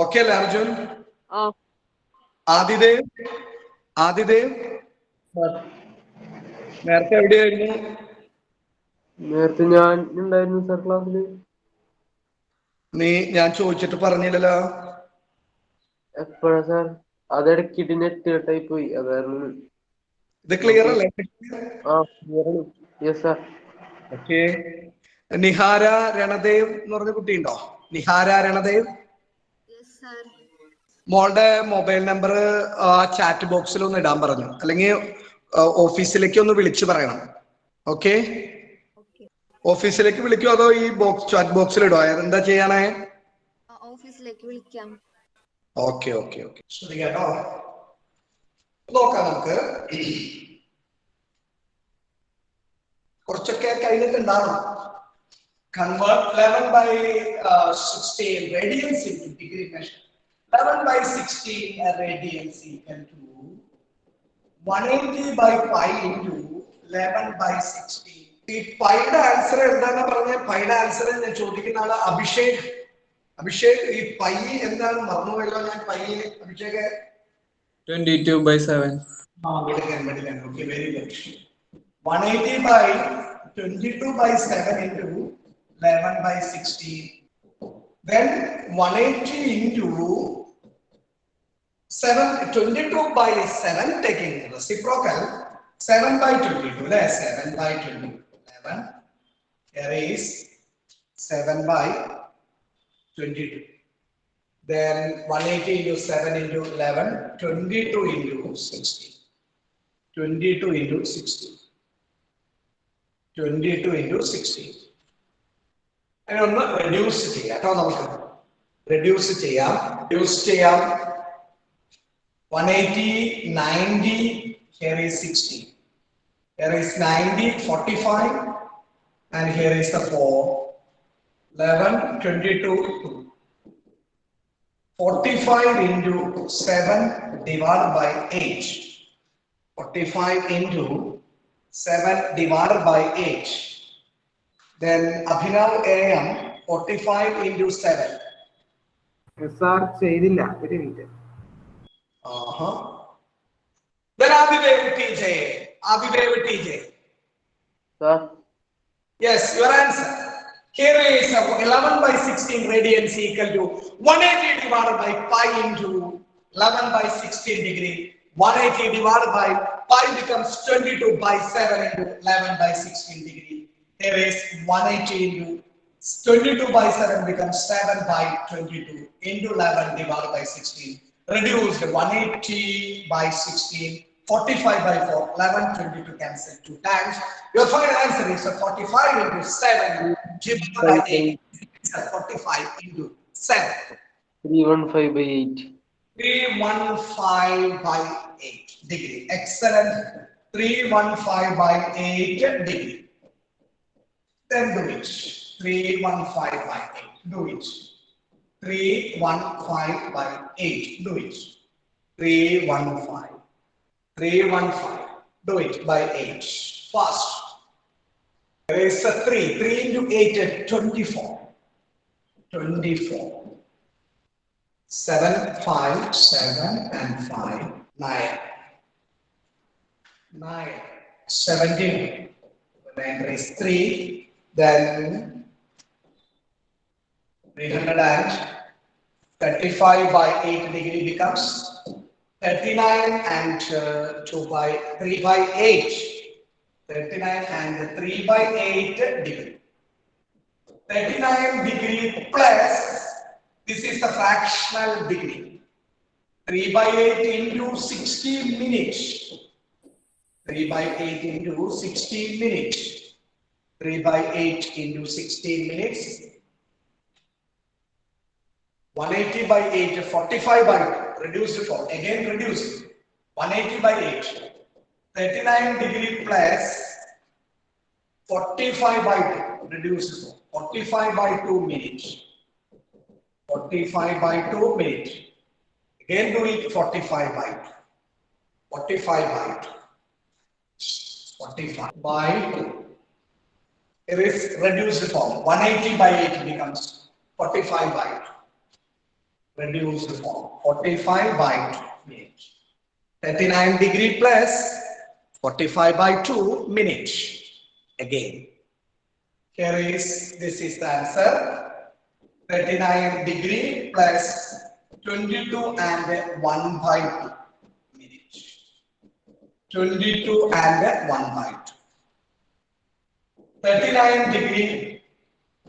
Okay, Arjun. Ah. Adidev. നേരത്തെ എവിടെയായിരുന്നു? നേരത്തെ ഞാൻ ഉണ്ടായിരുന്നു sir ക്ലാസ്സില്. ഞാൻ ചോദിച്ചിട്ട് പറഞ്ഞില്ലല്ലോ. എപ്പോഴാ സാർ? അതിടക്കിട്ട് നെറ്റ് കട്ടായി പോയി, അതായിരുന്നു. ഇത് ക്ലിയർ അല്ലേ? Yes sir. Okay. Nihara Ranadev എന്ന് പറഞ്ഞ കുട്ടിയുണ്ടോ? നിഹാര രണദേവ്. മോളുടെ മൊബൈൽ നമ്പർ ചാറ്റ് ബോക്സിൽ ഒന്ന് ഇടാൻ പറഞ്ഞു, അല്ലെങ്കിൽ ഓഫീസിലേക്ക് ഒന്ന് വിളിച്ചു പറയണം. ഓക്കെ, ഓഫീസിലേക്ക് വിളിക്കോ അതോ ഈ ചാറ്റ് ബോക്സിൽ ഇടോ? എന്താ ചെയ്യണേ? ഓഫീസിലേക്ക് വിളിക്കാം. ഓക്കെ ഓക്കെ ഓക്കെ, ശ്രദ്ധിക്കാട്ടോ. നോക്കാം, നമുക്ക് കുറച്ചൊക്കെ കഴിഞ്ഞിട്ടുണ്ടാവണം. Convert 11 by 16 radians into degree measure. 11 by 16 radians equal to 180 by pi into 11 by 16. ഈ പൈയുടെ ആൻസർ എന്താണ് പറഞ്ഞ? പൈയുടെ ആൻസർ ഞാൻ ചോദിക്കുന്ന ആള് അഭിഷേക്. ഈ പൈ എന്താണ് മറന്നുപോയല്ലോ ഞാൻ. Pi Abhishek 22 by 7. Okay, very good. 180 by 22 by 7 into 11 by 16. Then 180 into 7, 22 by 7 taking reciprocal. 7 by 22, 7 by 22. 11. Here is 7 by 22. Then 180 into 7 into 11, 22 into 60. 22 into 60. 22 into 60. And ഒന്ന് റെഡ്യൂസ് ചെയ്യാം കേട്ടോ. നമുക്ക് റെഡ്യൂസ് ചെയ്യാം. 180, 90, here is 60. Here is 90, 45, and here is the 4. 11, 22, 2. 45 into 7 divided by 8. 45 into 7 divided by 8. Then Abhinav AM 45 into 7. Sir ചെയ്തില്ല, ഒരു minute. Then Abhidev TJ. Sir. Yes, your answer. Here is 11 by 16 radians equal to 180 divided by pi into 11 by 16 degree. 180 divided by pi becomes 22 by 7 into 11 by 16 degree. Here is 180 into 22 by 7 becomes 7 by 22 into 11 divided by 16. Reduced 180 by 16, 45 by 4, 11, 22 cancel 2 times. Your final answer is 45 into 7 divided by 8. 45 into 7. 315 by 8. 315 by 8 degree. Excellent. 315 by 8 degree. Then do it. 315 by 8. Do it. 315 by 8. Do it. 315. 315. Do it by 8. Fast. There is a 3. 3 into 8 24. 24. 7, 5, 7 and 5, 9. 9. 17. The answer is 3. Then 335 by 8 degree becomes 39 and 2 by 3 by 8. 39 and 3 by 8 degree. 39 degree plus, this is the fractional degree. 3 by 8 into 60 minutes. 3 by 8 into 60 minutes. 3 by 8 into 16 minutes. 180 by 8, 45 by 2, reduced form, again reduced. 180 by 8, 39 degree plus 45 by 2, reduced form, 45 by 2 minutes. 45 by 2 minutes. Again do it 45 by 2. 45 by 2. 45 by 2. It is reduced form. 180 by 8 becomes 45 by 2. Reduced form. 45 by 2 minutes. 39 degree plus 45 by 2 minutes. Again. Here is, this is the answer. 39 degree plus 22 and 1 by 2 minutes. 22 and 1 by 2. 39 degree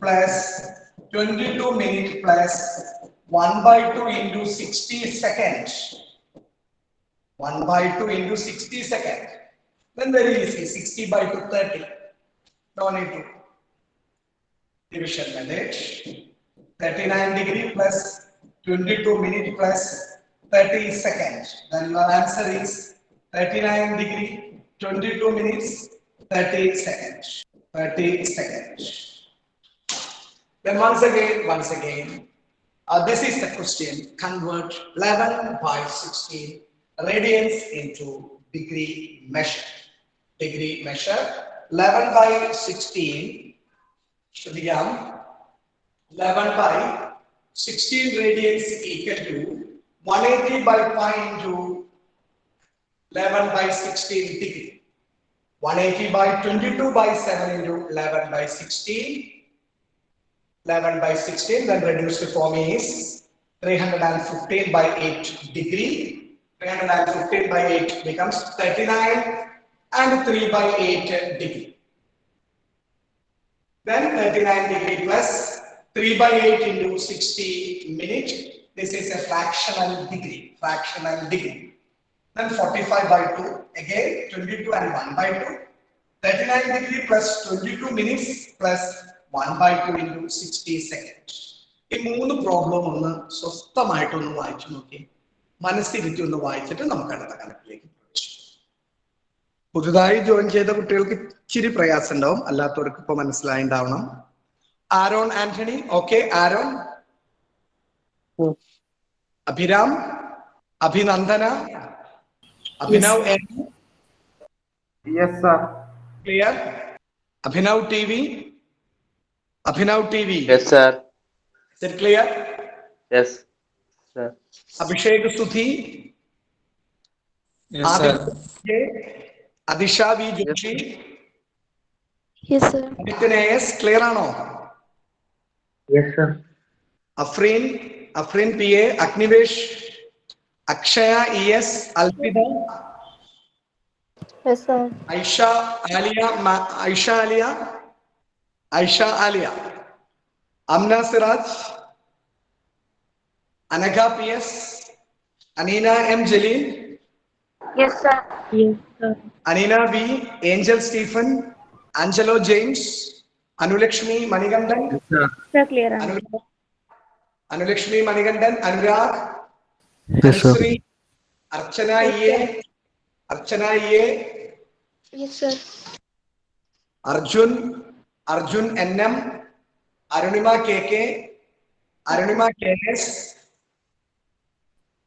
plus 22 minutes plus 1 by 2 into 60 seconds. 1 by 2 into 60 seconds. Then very easy, 60 by 2, 30. No need to division method. 39 degree plus 22 minutes plus 30 seconds. Then your answer is 39 degree, 22 minutes, 30 seconds. 30 seconds. Then once again, this is the question. Convert 11 by 16 radians into degree measure. Degree measure. 11 by 16 should be 11 by 16 radians equal to 180 by pi into 11 by 16 degree. 180 by 22 by 7 into 11 by 16. 11 by 16, then reduced form is 315 by 8 degree. 315 by 8 becomes 39 and 3 by 8 degree. Then 39 degree plus 3 by 8 into 60 minutes. This is a fractional degree. Fractional degree. Then 45 by 2. Again 22 and 1 by 2. 39 degree plus 22 minutes plus 1 by 2 into 60 seconds. ഈ മൂന്ന് problem ഒന്ന് സ്വസ്ഥമായിട്ടൊന്ന് വായിച്ചു നോക്കി മനസ്സിരുത്തി ഒന്ന് വായിച്ചിട്ട് നമുക്ക് അടുത്ത കണക്കിലേക്ക് പ്രവേശിക്കാം. പുതുതായി ജോയിൻ ചെയ്ത കുട്ടികൾക്ക് ഇച്ചിരി പ്രയാസം ഉണ്ടാവും, അല്ലാത്തവർക്ക് ഇപ്പൊ മനസ്സിലായിണ്ടാവണം. Aaron Antony, okay. Aaron, Abhiram, Abhinandana, Abhinav, Yes, sir. Clear? Abhinav T V, Abhinav TV. Yes, sir. Is it clear? Yes, sir. Abhishek Sudhi. Yes, sir. Adisha V. Joshi. Yes, sir. Aditya AS, clear ano? Yes, sir. Afrin PA, Agnivesh, Akshaya ES, Alpida. Yes, sir. Aisha Alia, Aisha Alia, Amna Siraj, Anagha PS, Anina M. Jalil, Yes, sir. Yes, sir. Anina B, Angel Stephen, Angelo James, Anulakshmi Manigandan, Yes, sir. Sir, clear answer. Anulakshmi Manigandan, Anurag, Yes, sir. Anusri, Archana Ye, Archana Ye, Yes, sir. Arjun NM, Arunima KK, Arunima KS,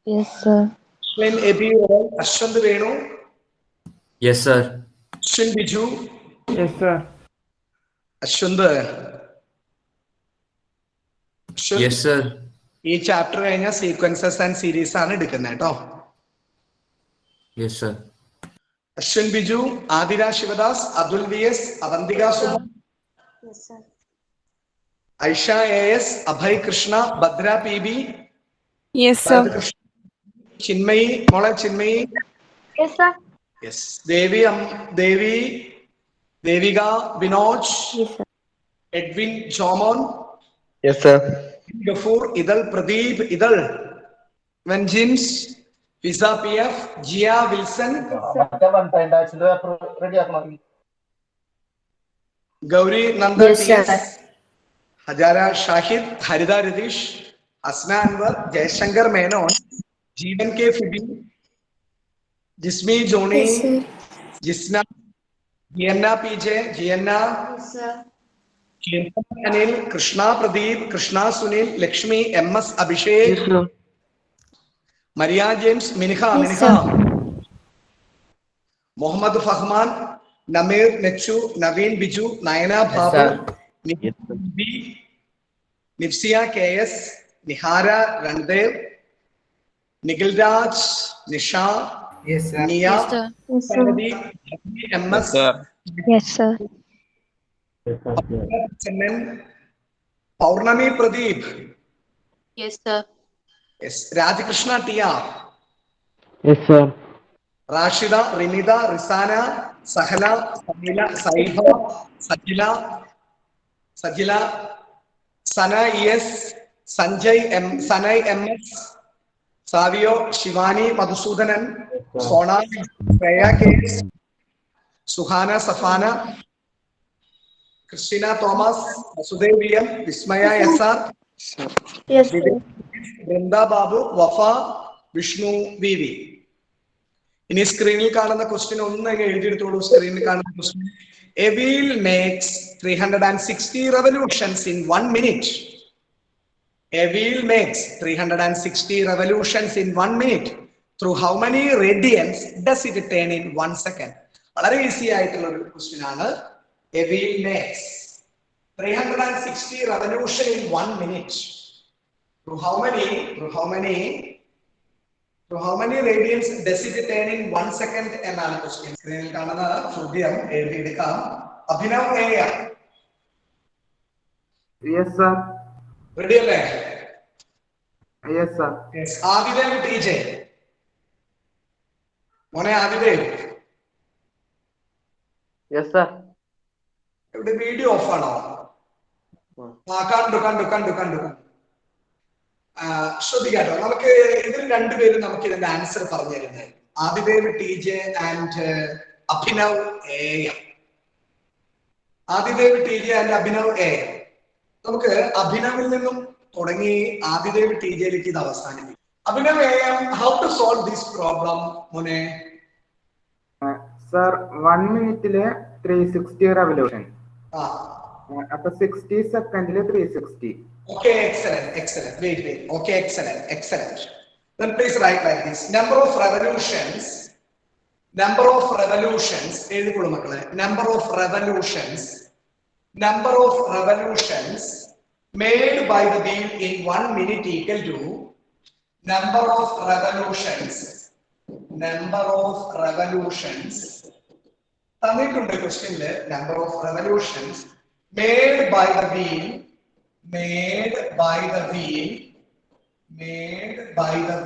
Yes, sir. Glenn AB, Ashwant Renu, Yes, sir. Shin Biju, Yes, sir. Ashwant. Yes, sir. ഈ chapter കഴിഞ്ഞ sequences and series ആണ് എടുക്കുന്നത് കേട്ടോ. Yes, sir. Ashwin Biju, Athira Shivadas, Athul V S, Avanthika Suma, Yes, sir. Aisha A S, Abhay Krishna, Bhadra P B, Yes, sir. Chinmayi മോളെ Chinmayi, Yes, sir. Yes, Devika Binoj, Yes, sir. Edwin Jomon, Yes, sir. Gafoor, Ithal Pradeep, Ithal വെൻജിൻസ്, Fiza P F, Jiya Wilson, Gauri Nanda Yes, T S, sir. Hajara Shahid, Haritha Ratheesh, Asna Anwar, Jayashankar Menon, Jeevan K Phoebe, Jismi Johnny, Yes, sir. Jisna, Jiyanna P J, Jiyanna, Yes, sir. Keerthan Anil, Krishna Pradeep, Krishna Sunil, Lakshmi, M S Abhishek, Yes, sir. Maria James, Miniha, Yes, sir. Muhammad Fahman, Nameer Nechu, Naveen Biju, Nayana Babu, B, Nifsiya K S, Nihara Randev, Nikhil Raj, Nisha, Yes, sir. Niya, Yes, sir. M S, Yes, sir. Chennan, Pournami Pradeep, Yes, sir. S Rajakrishna T R, Yes, sir. Rashida, Rimitha, Rizana, Sahala, Sajila, Saiba, Sajila, Sana E S, Sanjay M S, Savio, Shivani Madhusoodanan, Sona, Shreya K S, Suhana Safana, Christina Thomas, Vasudev V M, Vismaya S R, Yes, sir. Vrinda Babu, Wafa, Vishnu V V. ഇനി സ്ക്രീനിൽ കാണുന്ന question ഒന്ന് എഴുതിയെടുത്തോളൂ. സ്ക്രീനിൽ കാണുന്ന question, a wheel makes 360 revolutions in 1 minute. A wheel makes 360 revolutions in 1 minute. Through how many radians does it turn in 1 second? വളരെ easy ആയിട്ടുള്ള ഒരു ക്വസ്റ്റ്യൻ ആണ്. A wheel makes 360 revolution in 1 minute. Through how many radians does it turn in 1 second എന്നാണ് question. സ്ക്രീനിൽ കാണുന്ന ചോദ്യം എഴുതിയെടുക്കാം. Abhinav A. Yes, sir. Ready അല്ലേ? Yes, sir. Adidev T J, മോനെ ആദിദേവ്, Yes, sir. ഇവിടെ വീഡിയോ ഓഫ് ആണോ? കണ്ടു. ശ്രദ്ധിക്കാട്ടോ, നമുക്ക് ഇതിൽ രണ്ടുപേരും നമുക്ക് ഇതിന്റെ ആൻസർ പറഞ്ഞു തരുന്നത്. Adidev T J and Abhinav A. Adidev T J and Abhinav A. നമുക്ക് അഭിനവിൽ നിന്നും തുടങ്ങി ആദിദേവ് ടി ജെയിലേക്ക് ഇത് അവസാനിപ്പിക്കും. Abhinav A, how to solve this problem മോനെ? Sir, 1 minute 360 revolution. അപ്പൊ 60 സെക്കൻഡില് 360. Okay, excellent. Wait. Okay, excellent. Then please write like this. Number of revolutions. എഴുതിക്കോളൂ മക്കളെ. Number of revolutions made by the wheel in 1 minute equal to number of revolutions തന്നിട്ടുണ്ട് ക്വസ്റ്റ്യനില്. Number of revolutions made by the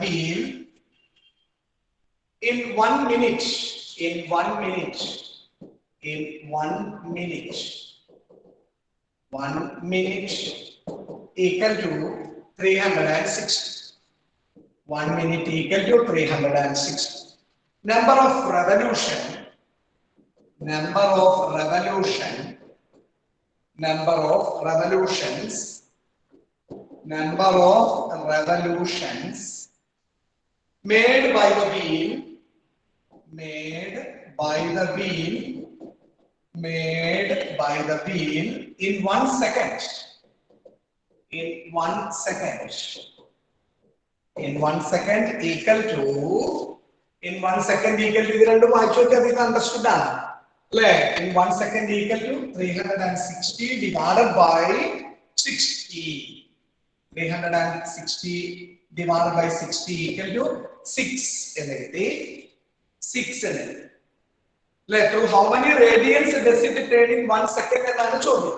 wheel in 1 minute in 1 minute, in 1 minute, 1 minute equal to 360. 1 minute equal to 360. Number of revolutions, number of revolutions made by the wheel in 1 second. In 1 second. In 1 second equal to ഇത് രണ്ടും വായിച്ചോക്കെ അതിന് understood ആണ് അല്ലേ? In 1 second equal to 360 divided by 60. 360 divided by 60 equal to 6 എന്ന് കിട്ടി. 6 എന്ന് അല്ലേ? Through how many radians does it turn in 1 second എന്നാണ് ചോദ്യം.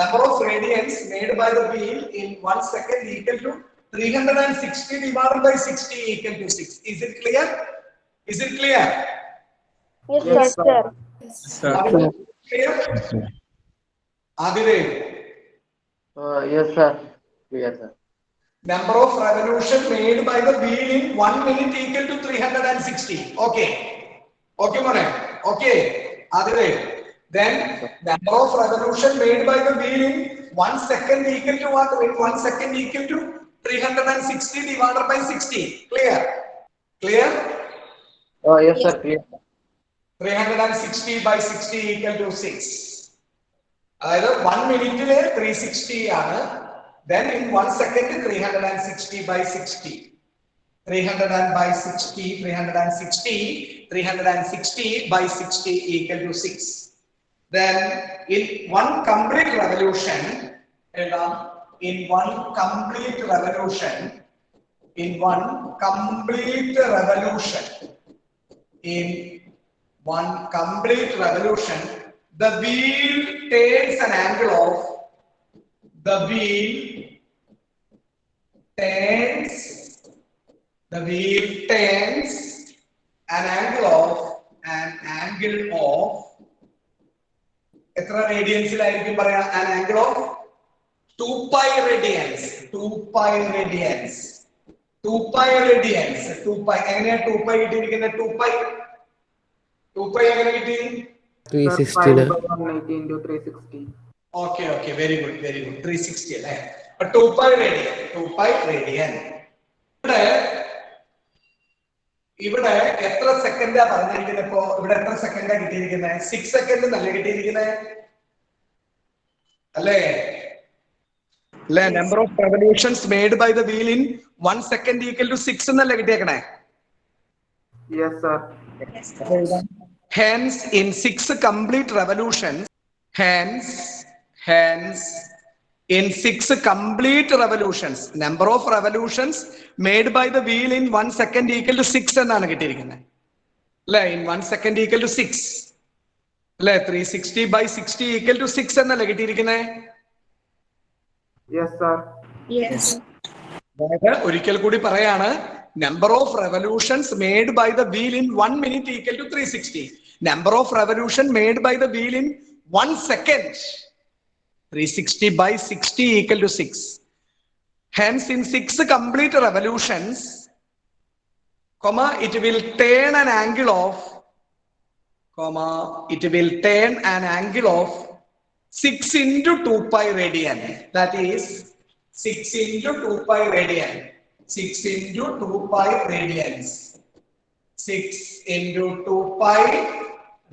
Number of radians made by the wheel in 1 second equal to 360 divided by 60 equal to 6. Is it clear? Is it clear? Yes, sir. Sir. Clear? Adive. Yes, sir. Clear, sir. Number of revolution made by the wheel in 1 minute equal to 360. Okay. Okay, Mone. Okay. Adive. Then number of revolution made by the wheel in 1 second equal to what? In 1 second equal to 360 divided by 60. Clear? Clear? Yes, sir. Clear. 360 by 60 equal to 6. അതായത് 1 minute 360 ആണ്. Then in 1 second 360 by 60. 360 by 60 equal to 6. Then in one complete revolution, in one complete revolution, in one complete revolution, the wheel takes an angle of, the wheel turns an angle of എത്ര റേഡിയൻസിലായിരിക്കും പറയാ? an angle of 2 pi radians. 2 pi radians. 2 pi radians. 2 pi എങ്ങനെയാ 2 pi കിട്ടിയിരിക്കുന്നത്? 2 pi എങ്ങനെ കിട്ടി? 360 180 into 360. Okay, very good. 360 അല്ലേ? 2 pi radian. ഇവിടെ എത്ര സെക്കൻഡാ പറഞ്ഞിരിക്കുന്നത്? ഇപ്പോ ഇവിടെ എത്ര സെക്കൻഡാ കിട്ടിയിരിക്കുന്നത്? 6 സെക്കൻഡ് എന്നല്ലേ കിട്ടിയിരിക്കുന്നത് അല്ലേ? Number of revolutions made by the wheel in 1 second equal to 6 എന്നല്ലേ കിട്ടിയേക്കണേ? Yes, sir. Hence in 6 complete revolutions, in 6 complete revolutions, number of revolutions made by the wheel in 1 second equal to 6 എന്നാണ് കിട്ടിയിരിക്കുന്നത് അല്ലേ? in 1 second equal to 6 അല്ലേ? 360 by 60 equal to 6 എന്നല്ലേ കിട്ടിയിരിക്കുന്നത്? Yes, sir. Yes. അതായത് ഒരിക്കൽ കൂടി പറയാണ്, number of revolutions made by the wheel in 1 minute equal to 360. Number of revolution made by the wheel in 1 second, 360 by 60 equal to 6. Hence in 6 complete revolutions, it will turn an angle of, 6 into 2 pi radian. That is 6 into 2 pi radian. 6 into 2 pi radians. 6 into 2 pi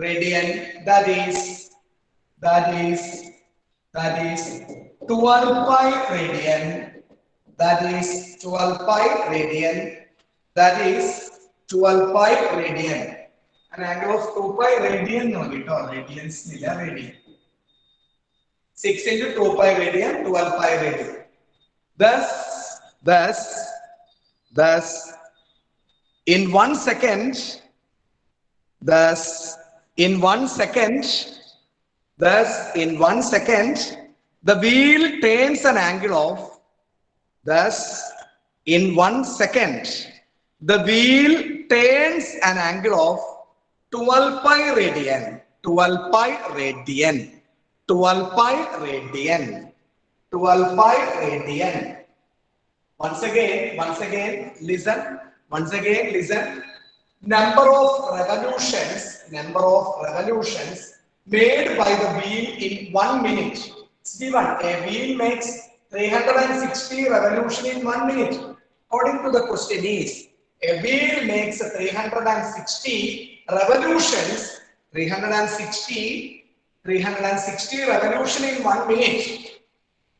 radian. That is 12 pi radian. That is 12 pi radian. That is 12 pi radian. An angle of 2 pi radian no kito, radians nilla radian. 6 into 2 pi radian, 12 pi radian. Thus, in 1 second, the wheel turns an angle of, 2 12 pi radian. 12 pi radian. 12 pi radian. 12 pi radian. Once again, listen. Once again, listen. Number of revolutions made by the wheel in 1 minute. It's given. A wheel makes 360 revolutions in 1 minute. According to the question is, a wheel makes 360 revolutions, 360 revolutions in 1 minute.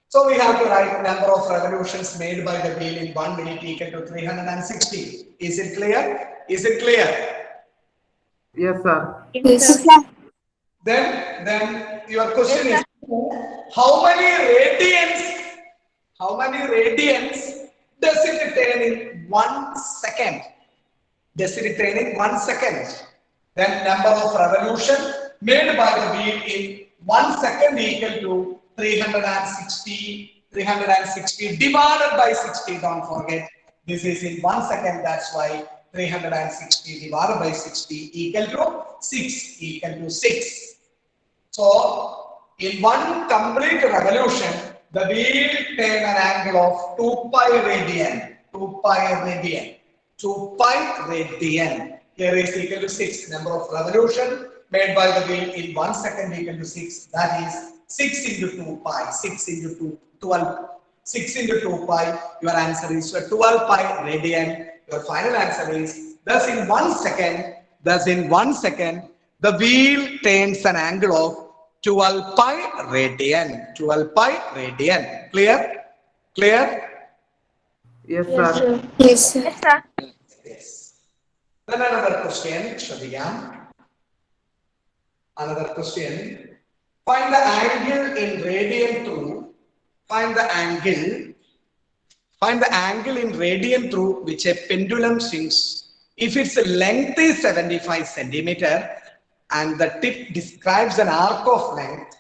So we have to write number of revolutions made by the wheel in 1 minute equal to 360. Is it clear? Is it clear? Yes, sir. Yes. Then your question is, how many radians does it turn in 1 second? Does it turn in 1 second? Then number of revolution made by the wheel in 1 second equal to 360 divided by 60. Don't forget, this is in 1 second. That's why 360 divided by 60 equal to 6. So in one complete revolution, the wheel turn an angle of 2 pi radian. 2 pi radian. Here is equal to 6. Number of revolution made by the wheel in 1 second equal to 6. That is 6 into 2 pi. 6 into 2, 12. 6 into 2 pi. Your answer is 12 pi radian. Your final answer is, thus in 1 second, the wheel turns an angle of 12 pi radian. 12 pi radian. Clear? Yes, sir. Yes, sir. Yes, sir. Yes. Then another question, Shadiyam. Another question. Find the angle in radian through. Find the angle in radian through which a pendulum swings. If its length is 75 centimeter and the tip describes an arc of length.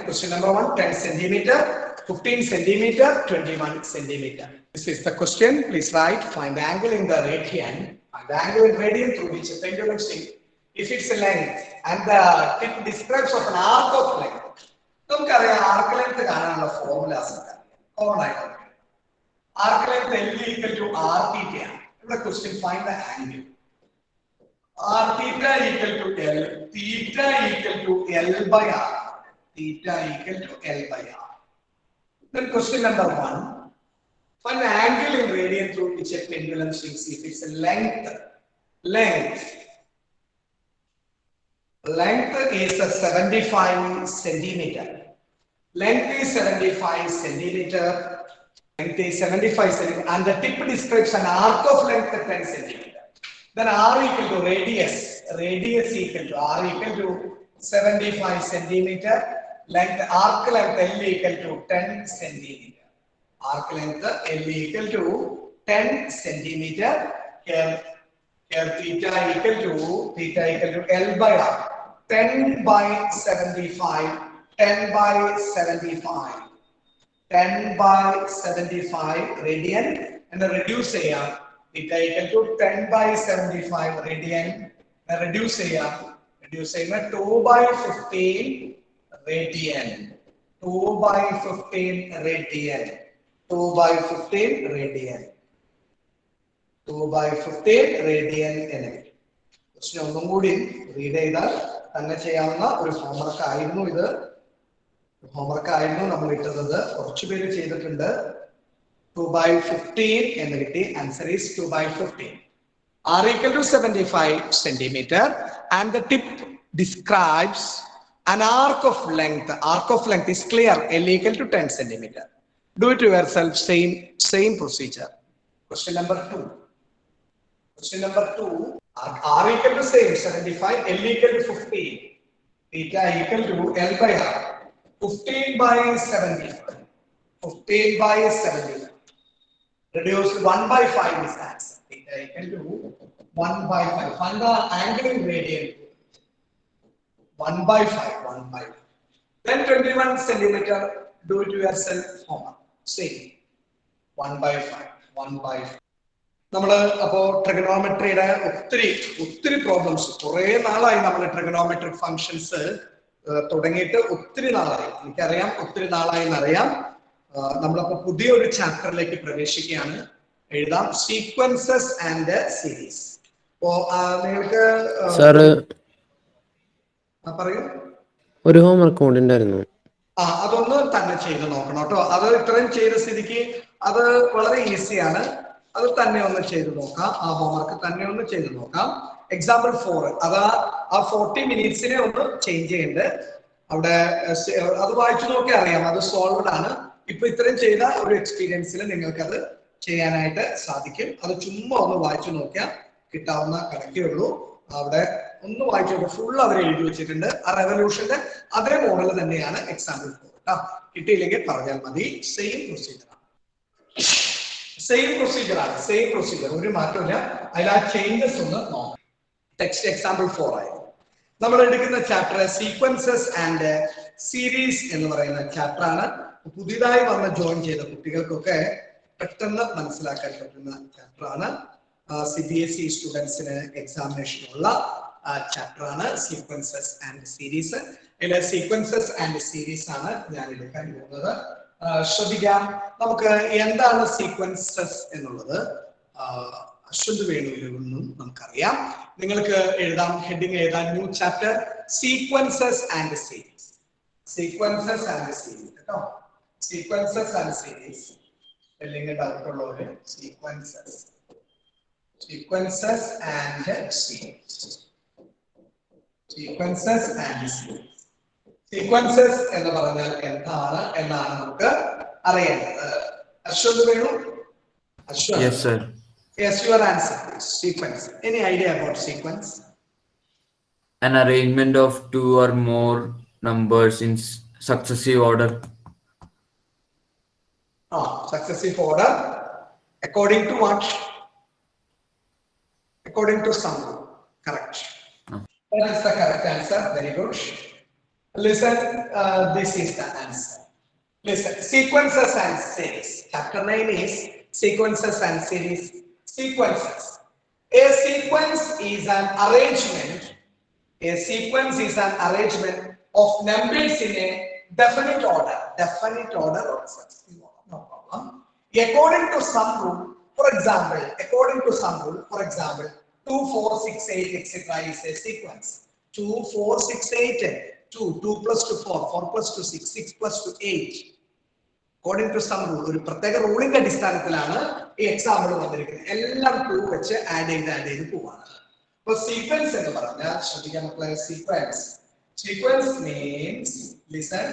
Question number 1, 10 centimeter, 15 centimeter, 21 centimeter. This is the question. Please write. Find the angle in the radian. Find the angle in radian through which a pendulum swings. If its length and the tip describes of an arc of length. Arc length is formula. Arc length L equal to R theta. The question, find the angle. R theta equal to L. Theta equal to L by R. Then question number 1. Find the angle in radian through which a pendulum swings. If its length is 75 centimeter. Length is 75 centimeter. And the tip describes an arc of length 10 centimeter. Then R equal to radius. Radius equal to R equal to 75 centimeter. Arc length L equal to 10 centimeter. Arc length L equal to 10 centimeter. Here theta equal to L by R. 10 by 75. 10 by 75 radian, and the reduce here theta equal to 10 by 75 radian, and reduce here 2 by 15 radian. 2 by 15 radian. 2 by 15 radian. 2 by 15 radian energy. Question ഒന്നും കൂടി read ചെയ്താൽ തന്നെ ചെയ്യാവുന്ന ഒരു homework ആയിരുന്നു ഇത്. Homework ആയിരുന്നു നമ്മൾ ഇട്ടത്. കുറച്ചു പേര് ചെയ്തിട്ടുണ്ട്. 2 by 15 എന്ന് കിട്ടി. Answer is 2 by 15. R equal to 75 centimeter and the tip describes an arc of length. Arc of length is clear. L equal to 10 centimeter. Do it yourself. Same procedure. Question number 2. Question number 2. R equal to same 75. L equal to 15. Theta equal to L by R. 15 by 75. 15 by 75. Reduced 1 by 5 is answer. Theta equal to 1 by 5. Find the angle in radian. 1 by 5. 1 by 5. Then 21 centimeter. Do it yourself. Same. 1 by 5. 1 by 5. നമ്മൾ അപ്പോൾ ട്രിഗണോമെട്രിയുടെ ഒത്തിരി problems കുറെ നാളായി നമ്മൾ trigonometric functions തുടങ്ങിയിട്ട് ഒത്തിരി നാളായി, എനിക്കറിയാം ഒത്തിരി നാളായി എന്നറിയാം. നമ്മളപ്പോ പുതിയൊരു ചാപ്റ്ററിലേക്ക് പ്രവേശിക്കുകയാണ്. എഴുതാം സീക്വൻസസ് ആൻഡ് സീരീസ്. അപ്പോ നിങ്ങൾക്ക് പറയൂ. ഒരു ഹോംവർക്ക് കൂടി ഉണ്ടായിരുന്നു. അതൊന്ന് തന്നെ ചെയ്ത് നോക്കണം കേട്ടോ. അത് ഇത്രയും ചെയ്ത സ്ഥിതിക്ക് അത് വളരെ ഈസിയാണ്. അത് തന്നെ ഒന്ന് ചെയ്ത് നോക്കാം. ആ ഹോംവർക്ക് തന്നെ ഒന്ന് ചെയ്ത് നോക്കാം. എക്സാമ്പിൾ 4 അത് ആ 40 മിനിറ്റ്സിനെ ഒന്ന് ചേഞ്ച് ചെയ്യേണ്ടത്. അവിടെ അത് വായിച്ചു നോക്കി അറിയാം, അത് സോൾവഡ് ആണ്. ഇപ്പൊ ഇത്രയും ചെയ്ത ഒരു എക്സ്പീരിയൻസിൽ നിങ്ങൾക്ക് അത് ചെയ്യാനായിട്ട് സാധിക്കും. അത് ചുമ്മാ ഒന്ന് വായിച്ചു നോക്കിയാൽ കിട്ടാവുന്ന കണക്കേ ഉള്ളൂ. അവിടെ ഒന്ന് വായിച്ചു നോക്കുക. ഫുൾ അവർ എഴുതി വെച്ചിട്ടുണ്ട്. ആ റെവല്യൂഷന്റെ അതേ മോഡൽ തന്നെയാണ് എക്സാമ്പിൾ 4 കേട്ടോ. കിട്ടിയില്ലെങ്കിൽ പറഞ്ഞാൽ മതി. സെയിം പ്രൊസീജിയർ ആണ്, സെയിം പ്രൊസീജിയർ, ഒരു മാറ്റമില്ല. അതിൽ ആ ചേഞ്ചസ് ഒന്ന് നോക്കാം. ടെക്സ്റ്റ് എക്സാമ്പിൾ 4 ആയിരുന്നു. നമ്മൾ എടുക്കുന്ന ചാപ്റ്റർ സീക്വൻസസ് ആൻഡ് സീരീസ് എന്ന് പറയുന്ന ചാപ്റ്റർ ആണ്. പുതിയതായി വന്ന് ജോയിൻ ചെയ്ത കുട്ടികൾക്കൊക്കെ പെട്ടെന്ന് മനസ്സിലാക്കാൻ പറ്റുന്ന ചാപ്റ്റർ ആണ്. CBSE സ്റ്റുഡൻസിന് എക്സാമിനേഷനുള്ള ചാപ്റ്റർ ആണ് സീക്വൻസസ് ആൻഡ് സീരീസ്. ഇതിലെ സീക്വൻസസ് ആൻഡ് സീരീസ് ആണ് ഞാൻ എടുക്കാൻ പോകുന്നത്. ശ്രദ്ധിക്കാം, നമുക്ക് എന്താണ് സീക്വൻസസ് എന്നുള്ളത് അശ്വന്ത് വേണുവിൽ നിന്നും നമുക്കറിയാം. നിങ്ങൾക്ക് എഴുതാം, ഹെഡിങ് എഴുതാം, new chapter sequences and series. Sequences and series കേട്ടോ. സീക്വൻസസ് ആൻഡ് സീരീസ് അല്ലെങ്കിൽ ഡൗട്ട് ഉള്ളവര് sequences and series. Sequences and series. Sequences എന്ന് പറഞ്ഞാൽ എന്താണ് എന്നാണ് നമുക്ക് അറിയേണ്ടത്. Ashwanth Venu. Ashwin. Yes, sir. Yes, your answer is sequence. Any idea about sequence? An arrangement of two or more numbers in successive order. Successive order. According to what? According to some rule. Correct. That is the correct answer. Very good. Listen, this is the answer. Listen, sequences and series. Chapter 9 is sequences and series. Sequences. A sequence is an arrangement. A sequence is an arrangement of numbers in a definite order. Definite order or successive order. No problem. According to some rule, for example, 2, 4, 6, 8, etc. is a sequence. 2, 4, 6, 8. 2 plus 2, 4. 4 plus 2, 6. 6 plus 2, 8. According to some rule, ഒരു പ്രത്യേക റൂളിന്റെ അടിസ്ഥാനത്തിലാണ് ഈ example വന്നിരിക്കുന്നത്. എല്ലാം 2 വെച്ച് add ചെയ്ത് പോവാണ്. അപ്പൊ സീക്വൻസ് എന്ന് പറഞ്ഞാൽ ശ്രദ്ധിക്കാൻ മക്കളെ, sequence means, listen,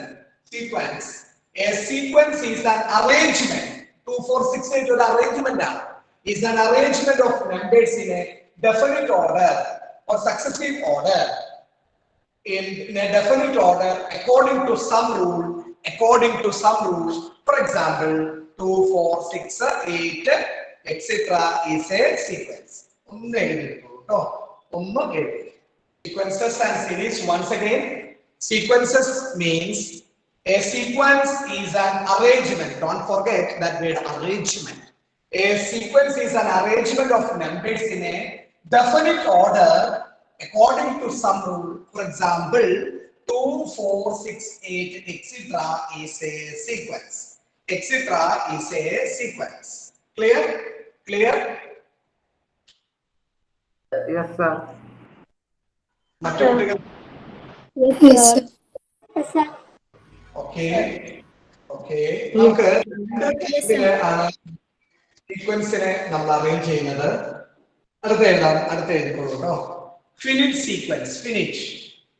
sequence. A sequence is an arrangement. 2, 4, 6, 8 ഒരു arrangement ആണ്. Is an arrangement of numbers in a definite order or successive order. In a definite order according to some rule. For example, 2, 4, 6, 8, etc. is a sequence. Sequences and series. Once again, sequences means a sequence is an arrangement. Don't forget that word, arrangement. A sequence is an arrangement of numbers in a definite order according to some rule. For example, 2, 4, 6, 8, etc. is a sequence. Etc. is a sequence. Clear? Yes, sir. Yes, sir. Okay. നമുക്ക് സീക്വൻസിനെ നമ്മൾ arrange ചെയ്യുന്നത് അടുത്ത എഴുതിക്കോളൂ കേട്ടോ. Finite sequence.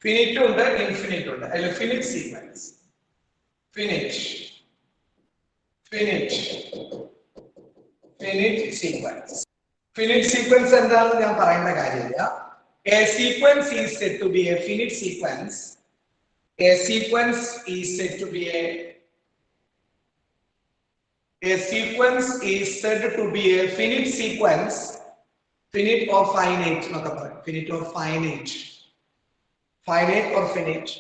Finite ഉണ്ട്, infinite ഉണ്ട്. അതിൽ finite sequence. Finite sequence എന്താണെന്ന് ഞാൻ പറയേണ്ട കാര്യമില്ല. A sequence is said to be a finite sequence. A sequence is said to be a finite sequence. Finite or finite? Finite or finite? Finite or finite?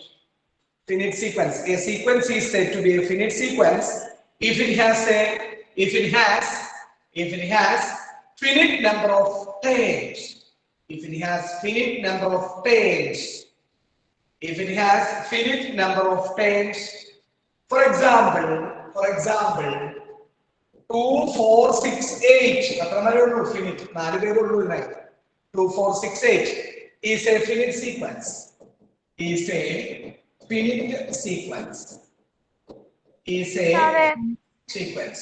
Finite sequence. A sequence is said to be a finite sequence if it has finite number of terms, if it has finite number of terms, if it has finite number of terms, for example, 2, 4, 6, 8. Finite. 2, 4, 6, 8 is a finite sequence. Is a finite sequence. Is a സാറേ sequence.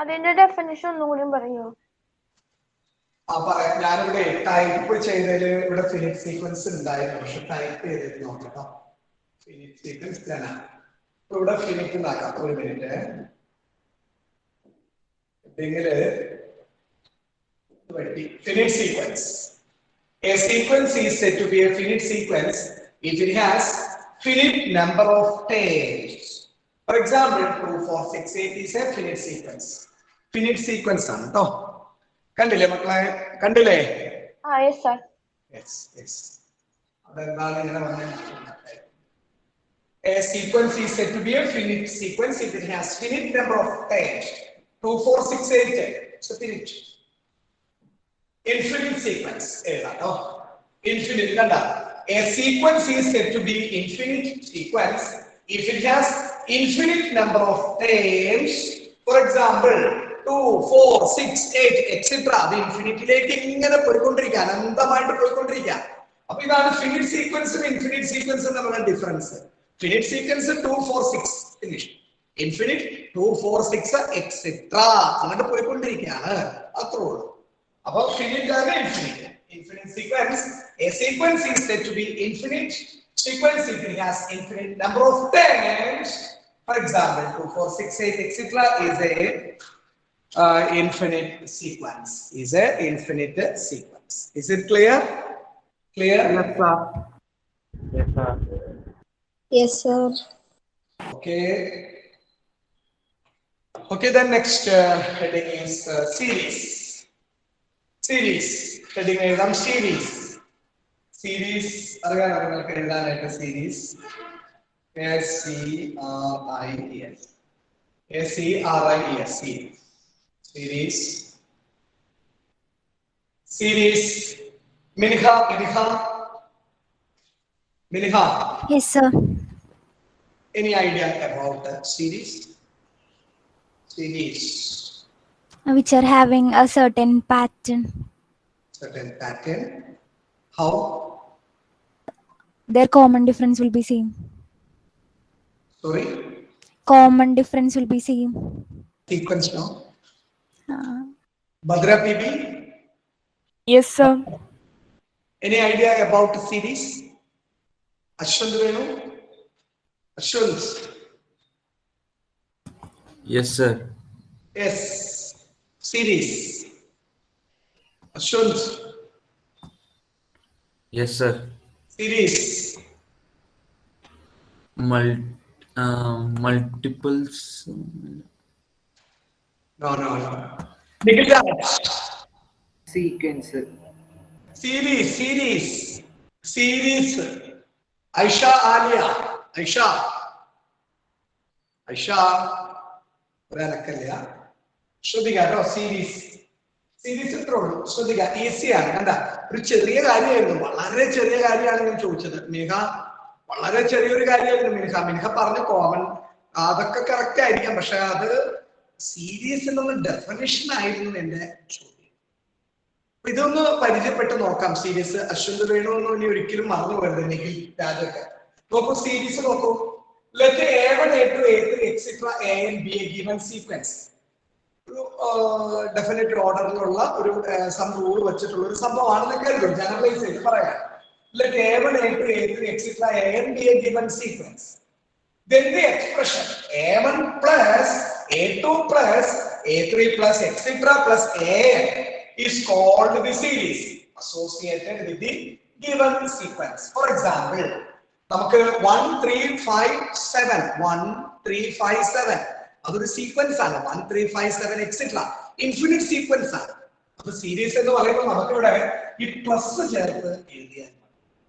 അതിന്റെ definition ഒന്നുകൂടി പറയോ? ഞാനിവിടെ type ചെയ്തതിൽ ഇവിടെ finite sequence ഉണ്ടായിരുന്നു, പക്ഷെ type ചെയ്തിട്ട് നോക്കാം. ഫിനിറ്റ് സീക്വൻസ് ഇവിടെ ഫിനിറ്റ് ഉണ്ടാക്കാം. ഒരു minute. Finite sequence. A sequence is said to be a finite sequence if it has finite number of terms. For example, 2, 4, 6, 8 is a finite sequence. Finite sequence ആണ് ട്ടോ. കണ്ടില്ലേ മക്കളെ? കണ്ടില്ലേ? Yes sir. Yes. അതെന്താണ് ഇങ്ങനെ പറഞ്ഞത്? A sequence is said to be a finite sequence if it has finite number of terms. 2, 4, 6, 8. It's a finite. Infinite sequence. Infinite. A sequence is said to be infinite sequence if it has infinite number of terms. For example, 2, 4, 6, 8, etc. അത് ഇൻഫിനിറ്റിലേക്ക് ഇങ്ങനെ പോയിക്കൊണ്ടിരിക്കുക, അനന്തമായിട്ട് പോയിക്കൊണ്ടിരിക്കുക. അപ്പൊ ഇതാണ് finite സീക്വൻസും infinite സീക്വൻസും തമ്മിലുള്ള difference. Finite sequence 2, 4, 6 finish. Infinite 2, 4, 6 etc. അങ്ങോട്ട് പോയിക്കൊണ്ടിരിക്കുകയാണ്. അത്രേ ഉള്ളൂ. അപ്പൊ ഫിനിറ്റ് ആണ് infinite. Infinite sequence. A sequence is said to be infinite sequence if it has infinite number of terms. For example, 2, 4, 6, 8, etc. is a infinite sequence. Is a infinite sequence. Is it clear? Clear? Yes, sir. Yes, sir. Yes, sir. Okay. Okay, then next heading is series. Series. Heading exam series. Series. അറിയാമോ നിങ്ങൾക്ക് എഴുതാനായിട്ട് series? S-C-R-I-E-S. S-C-R-I-E-S. Series. Series. Minha. Yes, sir. Any idea about that series? Series. Which are having a certain pattern. Certain pattern. How? Their common difference will be same. Sorry? Common difference will be same. Sequence now. Badra PB? Yes, sir. Any idea about the series? Ashwant Renu? Ashwant? Yes, sir. Yes. Series. Ashwant? Yes, sir. Series. Multiples. No. Nikita. Sequence. Series. Aisha Alia. Aisha. ഒരാളൊക്കെയില്ല. ശ്രദ്ധിക്കാട്ടോ. Series ഇത്രേ ഉള്ളൂ. ശ്രദ്ധിക്കുക, ഈസിയാണ്. എന്താ, ഒരു ചെറിയ കാര്യമായിരുന്നു, വളരെ ചെറിയ കാര്യമാണ് ഞാൻ ചോദിച്ചത്. മിനിഹ വളരെ ചെറിയൊരു കാര്യമായിരുന്നു. മിനിഹ പറഞ്ഞ കോമൺ അതൊക്കെ കറക്റ്റ് ആയിരിക്കാം, പക്ഷെ അത് സീരീസ് എന്നുള്ള ഡെഫിനിഷൻ ആയിരുന്നു എന്റെ ചോദ്യം. ഇതൊന്ന് പരിചയപ്പെട്ട് നോക്കാം. സീരീസ് അശ്വന്ത് വേണോന്ന് ഇനി ഒരിക്കലും മറന്നു പോകരുത്. നിഖിൽ രാജൊക്കെ നോക്കൂ. സീരീസ് നോക്കൂ. Let A1, A2, A3, etc. A and B a given sequence. ഒരു ഡെഫിനറ്റ് ഓർഡറിലുള്ള ഒരു സം റൂൾ വെച്ചിട്ടുള്ള ഒരു സംഭവമാണെന്ന് കരുതും. ജനറലൈസ് ചെയ്ത് പറയാം. Let A1, A2, A3, etc. A and B a given sequence. Then the expression A1 plus A2 plus A3 plus etc. plus AN is called the series associated with the given sequence. For example, നമുക്ക് 1, 3, 5, 7 അതൊരു sequence ആണ്. 1, 3, 5, 7 etcetera infinite sequence ആണ്. അപ്പൊ series എന്ന് പറയുമ്പോൾ നമുക്കിവിടെ ഈ plus ചേർത്ത് എഴുതിയാൽ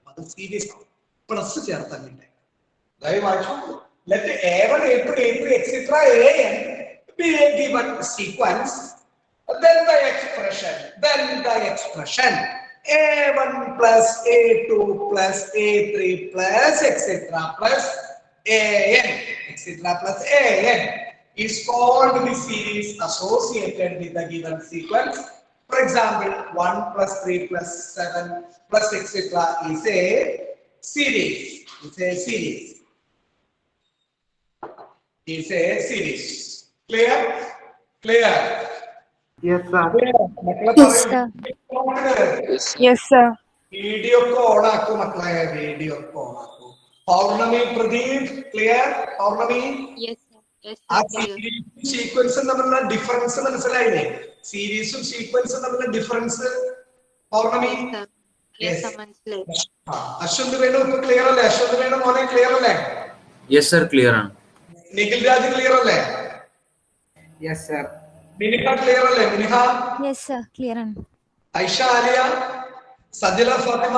അത് സീരീസ് ആണ്. പ്ലസ് ചേർത്ത് അങ്ങനെ ദയവായി let A1, A2, A3, etc. AN be a given sequence Then the expression A1 plus A2 plus A3 plus etc. plus AN etc. plus AN is called the series associated with the given sequence. For example, 1 plus 3 plus 7 plus etc. is a series. It's a series. It's a series. Clear? Clear? Yes, sir. Yes, sir. Yes, sir. Video call aku maklaya video call aku. Paurnami Pradeep, clear? Paurnami? Yes, sir. Yes, ആ sequence തമ്മിലുള്ള difference മനസ്സിലായില്ലേ? സീരീസും സീക്വൻസും തമ്മിലുള്ള difference പൗർണമി അശ്വന്ത് വേണു ഇപ്പൊ clear അല്ലേ? അശ്വന്ത് വേണു മോനെ clear അല്ലേ? Yes, sir. Clear ആണ്. നിഖിൽ രാജ് ക്ലിയർ അല്ലേ? Yes, sir. മിനിഹ ക്ലിയർ അല്ലേ? Miniha, Yes, sir. Clear on. Aisha Aliya, Sajala Fathima,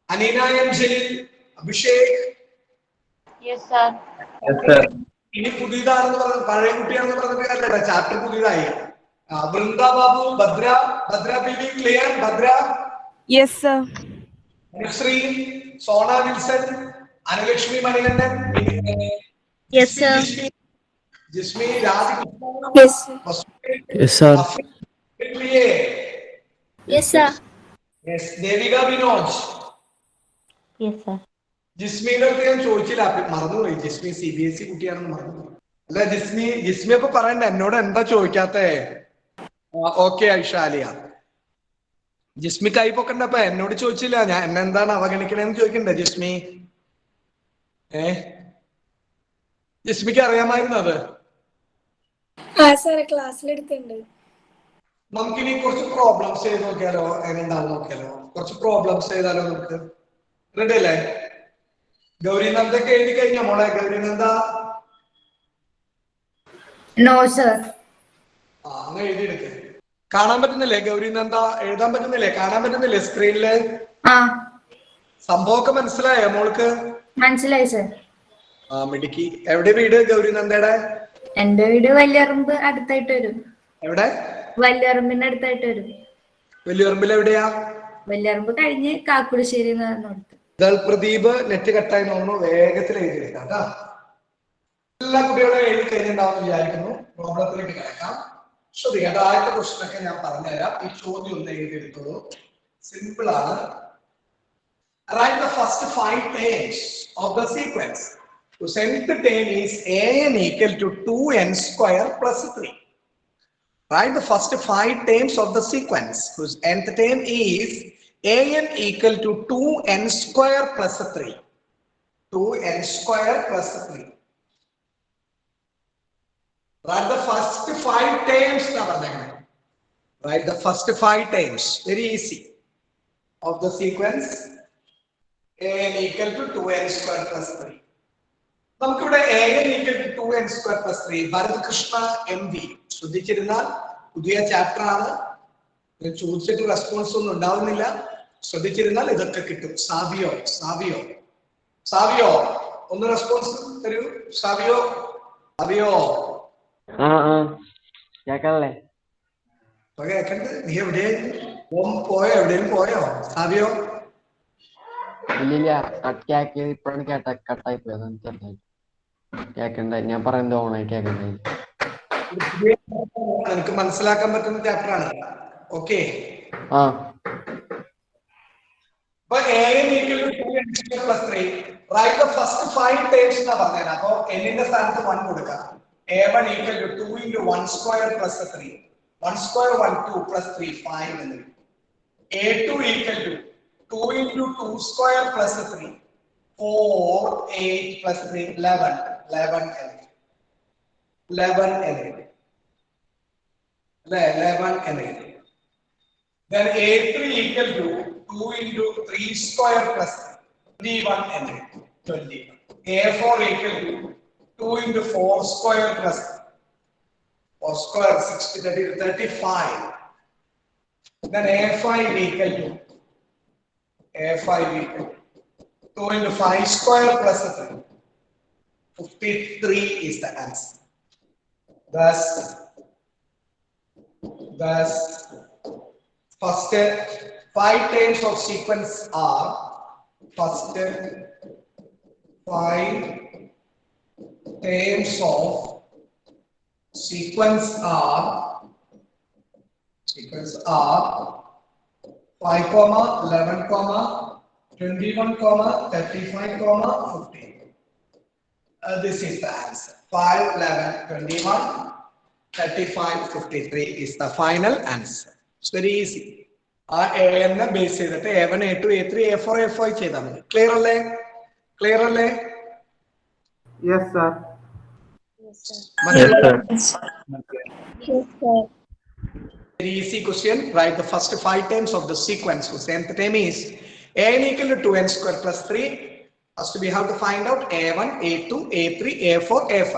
Aneena M Jaleel, Abhishek. Yes, sir. Yes, sir. ഇനി പുതിയതാണെന്ന് പറഞ്ഞ പഴയ കുട്ടിയാണെന്ന് പറഞ്ഞ ചാപ്റ്റർ പുതിയതായി. Vrinda Babu, Bhadra Bibi clear? Bhadra? Yes, sir. Anushree, Sona Wilson, Anulakshmi Manikandan. Yes, sir. Jismi Raj. Yes, sir. Yes, sir. Yes, sir. Yes, Devika Vinoj. Yes, sir. ജിസ്മിയുടെ അടുത്ത് ഞാൻ ചോദിച്ചില്ല, മറന്നുപോയി. ജിസ്മി CBSE കുട്ടിയാണെന്ന് മറന്നുപോയി. അല്ല ജിസ്മി അപ്പൊ പറയണ്ട എന്നോട് എന്താ ചോദിക്കാത്തേ? ഓക്കെ ഐഷാലിയ. ജിസ്മി കൈ പൊക്കണ്ടപ്പ എന്നോട് ചോദിച്ചില്ല, ഞാൻ എന്നെന്താണ് അവഗണിക്കണേന്ന് ചോദിക്കണ്ടേ ജിസ്മി? ജിസ്മിക്ക് അറിയാമായിരുന്നു അത്? ക്ലാസ്സിലെടുത്തുണ്ട്. നമുക്കിനി കുറച്ച് പ്രോബ്ലംസ് ചെയ്ത് നോക്കിയാലോ? എങ്ങനെയുണ്ടാവും നോക്കിയാലോ? കുറച്ച് പ്രോബ്ലംസ് ചെയ്താലോ നമുക്ക്? റെഡി അല്ലേ? ഗൗരിനന്ദൊക്കെ എഴുതി കഴിഞ്ഞ മോളെ? Gaurinanda no sir. അങ്ങ് എഴുതിയെടുക്ക. കാണാൻ പറ്റുന്നില്ലേ ഗൗരിനന്ദ? എഴുതാൻ പറ്റുന്നില്ലേ? കാണാൻ പറ്റുന്നില്ലേ സ്ക്രീനില്? സംഭവമൊക്കെ മനസ്സിലായോ മോൾക്ക്? മനസ്സിലായി സർ. മിടുക്കി. എവിടെ വീട് ഗൗരിനന്ദയുടെ? എന്റെ വീട് വലിയറമ്പ് അടുത്തായിട്ട് വരും. എവിടെ? വലിയറമ്പിന്റെ അടുത്തായിട്ട് വരും. വലിയറമ്പിൽ എവിടെയാ? വലിയറമ്പ് കഴിഞ്ഞ് കാക്കുടശ്ശേരി എന്ന് പറഞ്ഞിടത്ത്. പ്രദീപ് നെറ്റ് കട്ടായി തോന്നുന്നു, വേഗത്തിൽ എഴുതിയെടുക്കാം കേട്ടോ. എല്ലാ കുട്ടികളും എഴുതി കഴിഞ്ഞിട്ടുണ്ടാവും വിചാരിക്കുന്നു. പ്രോബ്ലത്തിലേക്ക് കിടക്കാം. ശ്രദ്ധിക്കാം. ആദ്യത്തെ ക്വസ്റ്റൻ ഒക്കെ ഞാൻ പറഞ്ഞുതരാം. ഈ ചോദ്യം ഒന്ന് എഴുതിയെടുത്തോളൂ. സിമ്പിൾ ആണ്. Write the first 5 terms of the sequence. Whose nth term is an equal to 2n square plus 3. Write the first 5 terms of the sequence whose nth term is an equal to 2n square plus 3. 2n square plus 3. Write the first 5 terms. Write the first 5 terms. Very easy. Of the sequence an equal to 2n square plus 3. നമുക്കിവിടെ an equal to 2n square plus 3 ഭരതകൃഷ്ണ MV ശ്രദ്ധിച്ചിരുന്നാൽ പുതിയ chapter ആണ്. ഞാൻ ചോദിച്ചിട്ട് response ഒന്നും ഉണ്ടാവുന്നില്ല. ശ്രദ്ധിച്ചിരുന്നാൽ ഇതൊക്കെ കിട്ടും. Savio ഒന്ന് റെസ്പോൺസ് തരൂ. സാവിയോ കേക്കല്ലേ? കേക്കണ്ട്. നീ എവിടെയായിരുന്നു? പോയോ? എവിടെയും പോയോ സാവിയോ? ഇല്ലില്ല, കേക്കിയത് ഇപ്പോഴാണ് കട്ടായി പോയത്. കേക്കണ്ട, ഞാൻ പറയുന്നത് ഓണായി കേക്കണ്ടായി. എനിക്ക് മനസ്സിലാക്കാൻ പറ്റുന്ന ചാപ്റ്റർ ആണ്. ഓക്കെ. അപ്പൊ an equal to 2n square plus 3. Write the first 5 terms എന്നാ പറഞ്ഞത്. അപ്പൊ n-ന്റെ സ്ഥാനത്ത് 1 കൊടുക്കാം. a1 equal to 2 into 1 square plus 3. 1 square 1 2 plus 3 5 എന്ന്. a2 equal to 2 into 2 square plus 3 4 8 plus 3 11 then a3 equal to 2 into 3 square plus 21 20. a4 equal to 2 into 4 square plus 4 square 60 30 35. Then a5 equal to 2 into 5 square plus 3. 53 is the answer. Thus Thus, first 5 terms of sequence are first 5 terms of sequence are 5, 11, 21, 35, 15. This is the answer. 5, 11, 21, 35, 53 is the final answer. It's very easy. A and base ചെയ്തിട്ട് A1, A2, A3, A4, A5 ചെയ്താൽ മതി. Clear അല്ലേ? Clear അല്ലേ? Yes, sir. Very easy question. Write the first 5 terms of the sequence whose nth term is an equal to 2n square plus 3. First we have to find out A1, A2, A3, A4, A5.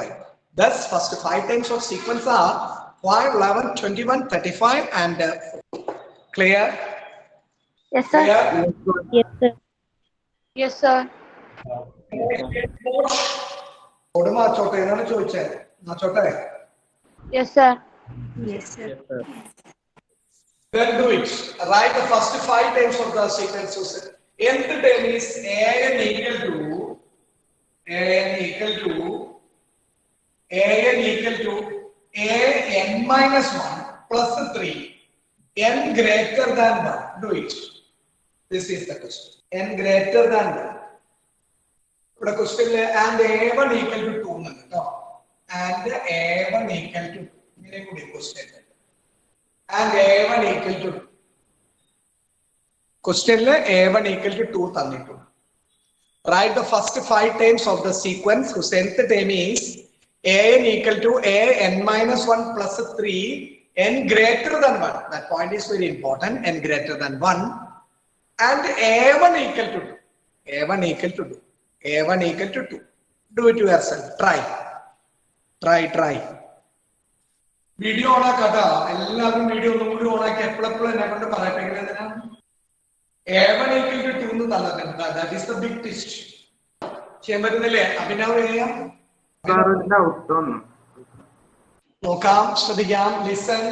Thus, first 5 terms of sequence are 5, 11, 21, 35 and clear? Yes, sir. Clear? Yes, sir. Yes, sir. Odu maachotte ennaanu choiche maachotte. Yes, sir. Then do it. Write the first 5 terms of the sequence. Nth term is an equal to an minus 1 plus 3 n greater than 1. Do it. This is the question. N greater than 1. But question and a1 equal to 2 no? And a1 equal to 2 question. And a1 equal to 2. Question a1 equal to 2 തന്നിട്ടു. Write the first 5 terms of the sequence whose nth term is an equal to n minus 1 plus 3 n greater than 1. That point is very important. N greater than 1 and a1 equal to 2. a1 equal to 2. a1 equal to 2. Do it yourself. Try. Video on a kata. Every video on a capable and never to a1 equal to 2. That is the big twist. Chamber in the lay. Nokam, Shadiyam, listen.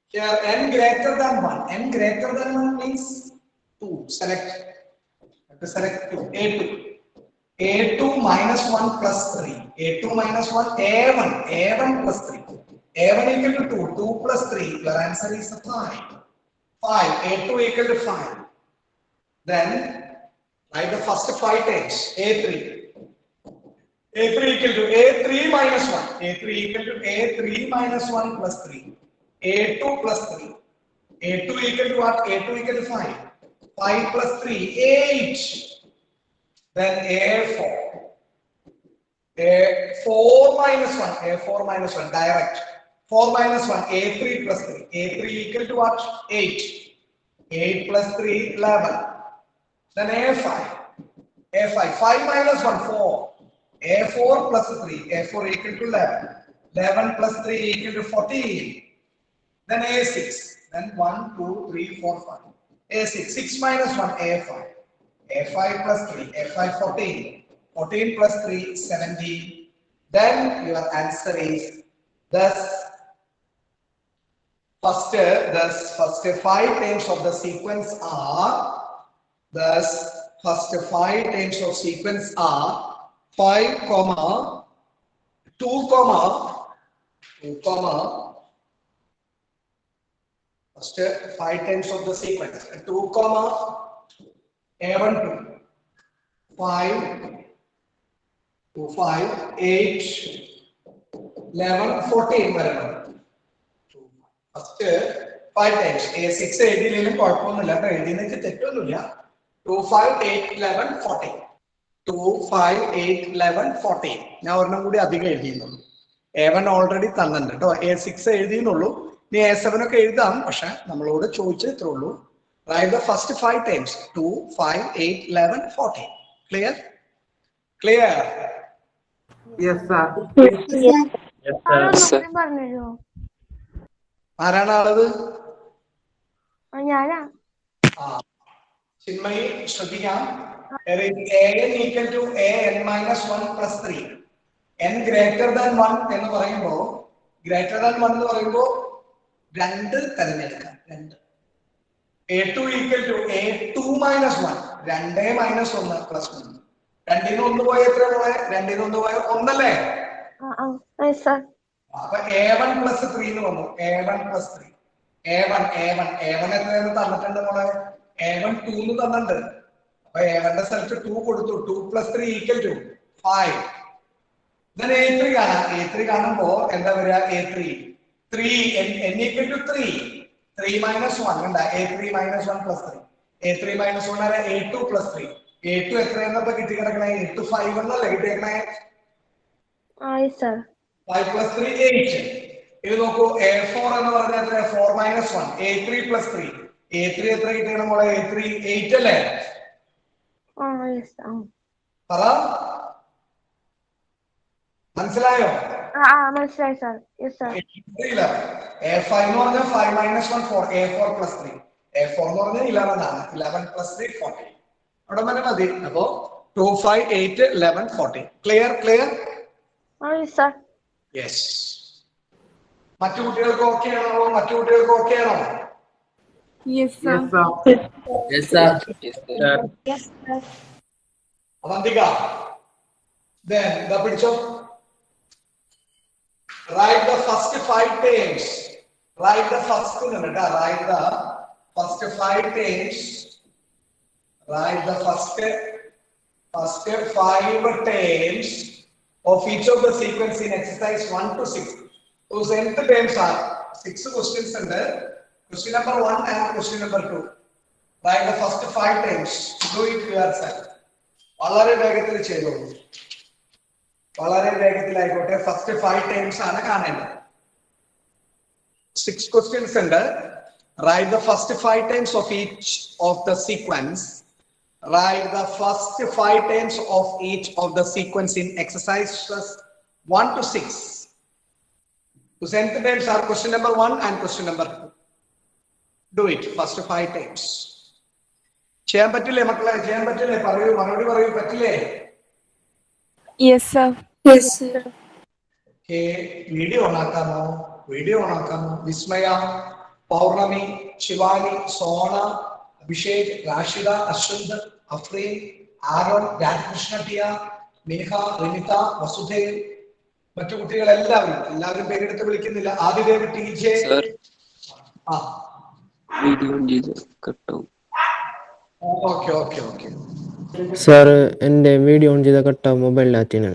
Here n greater than 1. N greater than 1 means 2. Select. Select 2. A2. A2 minus 1 plus 3. A2 minus 1. A1. A1 plus 3. A1 equal to 2. 2 plus 3. Your answer is 5. 5. A2 equal to 5. Then write the first 5 terms. A3. A3 equal to A3 minus 1. A3 equal to A3 minus 1 plus 3. A2 plus 3. A2 equal to what? A2 equal to 5. 5 plus 3, 8. Then A4. A4 minus 1. A4 minus 1, direct. 4 minus 1, A3 plus 3. A3 equal to what? 8. 8 plus 3, 11. Then A5. A5, 5 minus 1, 4. A4 plus 3. A4 equal to 11. 11 plus 3 equal to 14. Then A6. Then 1, 2, 3, 4, 5. A6, 6 minus 1, A5. A5 plus 3, A5 14. 14 plus 3, 17. Then your answer is thus first 5 terms of the sequence are 5, 2, 2, first 5 terms of the sequence 2, A1 2, 5, 2, 5, 8, 11, 14 വരണം. First 5 times A6 എഴുതിയില്ലെങ്കിലും കുഴപ്പമൊന്നുമില്ല കേട്ടോ, എഴുതിയെന്ന് തെറ്റൊന്നുമില്ല. 2, 5, 8, 11, 14. 2, 5, 8, 11, 14. ഞാൻ ഒരെണ്ണം കൂടി അധികം എഴുതിയെന്നുള്ളൂ. A1 already തന്നിട്ടുണ്ട് കേട്ടോ, A6 എഴുതിയെന്നുള്ളൂ. ഇനി A7 ഒക്കെ എഴുതാം, പക്ഷെ നമ്മളോട് ചോദിച്ചേ ഇത്രേ ഉള്ളൂ. Write the first 5 times 2, 5, 8, 11, 14. Clear? Clear? Yes, sir. പറഞ്ഞോ ആരാണ് ആളത്? ഞാനാ. ചിന്മയി ശ്രദ്ധിക്കാം. an equal to an minus 1 plus 3. n greater than 1 എന്ന് പറയുമ്പോൾ രണ്ട് തിരഞ്ഞെടുക്കാം. രണ്ട് A2 equal to A2 minus 1. 2 minus 1 plus 1. 2 1 പോയ എത്ര പോയ? 2 1 പോയ 1 അല്ലേ? അപ്പൊ A1 plus 3 എന്ന് വന്നു. A1 plus 3. A1 എത്രയെന്ന് തന്നിട്ടുണ്ട് മോളെ? A1 2 എന്ന് തന്നിട്ടുണ്ട്. അപ്പൊ A1 സ്ഥലത്ത് 2 കൊടുത്തു. 2 plus 3 equal to 5. Then A3 കാണാം. A3 കാണുമ്പോ എന്താ വരിക? A3 3 n equal to 3. 3 minus 1 ഉണ്ട്. A3 minus 1 plus 3. A3 minus 1 ആണ് A2 plus 3. A2 എത്രയെന്നപ്പോ കിട്ടി കിടക്കണേ? 8 5 എന്നല്ലേ കിട്ടിയേക്കണേ? 5 plus 3 8. ഇത് നോക്കൂ, A4 എന്ന് പറഞ്ഞാൽ എത്ര? 4 minus 1. A3 plus 3. A3 എത്ര കിട്ടിയാണ് മോളെ? A3 8 അല്ലേ? പറ, മനസ്സിലായോ? മനസ്സിലായി സാർ. A5 എന്ന് പറഞ്ഞാൽ 5 minus 1 4. A4 plus 3. A4 എന്ന് പറഞ്ഞാൽ 11 ആണ്. 11 plus 3 14. അവിടെ തന്നെ മതി. അപ്പോ 2 5 8 11 14. ക്ലിയർ? യെസ്. മറ്റു കുട്ടികൾക്ക് ഓക്കെ ആണോ? Yes, sir. Yes, sir. Avantika, then the picture. Write the first 5 times. Write the first 5 times. Write the first 5 times of each of the sequence in exercise 1 to 6. Those nth times are 6 questions under question number 1 and question number 2. Write the first 5 times. Do it yourself. വളരെ വേഗത്തിൽ ചെയ്തോളൂ. വളരെ വേഗത്തിലായിക്കോട്ടെ. First 5 times ആണ് കാണേണ്ടത്. 6 questions ഉണ്ട്. Write the first 5 times of each of the sequence. Write the first 5 times of each of the sequence in exercises 1 to 6. The nth times are question number 1 and question number 2. Do it first 5 times. ചെയ്യാൻ പറ്റില്ലേ മക്കളെ? ചെയ്യാൻ പറ്റില്ലേ? പറയൂ, മറുപടി പറയൂ. പറ്റില്ലേ? Yes, sir. Video ഓണാക്കാമോ? വിസ്മയ, പൗർണമി, ശിവാനി, സോണ, അഭിഷേക്, റാഷിദ, അശ്വന്ത്, അഫ്രീൻ, ആരോൺ, രാജകൃഷ്ണ ടിയ, മിൻഹ, റിനിത, വസുദേവ്, മറ്റു കുട്ടികൾ എല്ലാവരും പേരെടുത്ത് വിളിക്കുന്നില്ല. Adidev, T J. Okay. Sir എൻ്റെ വീഡിയോ ഓൺ ചെയ്ത കട്ടാവും മൊബൈൽ ഡാറ്റയാണ്.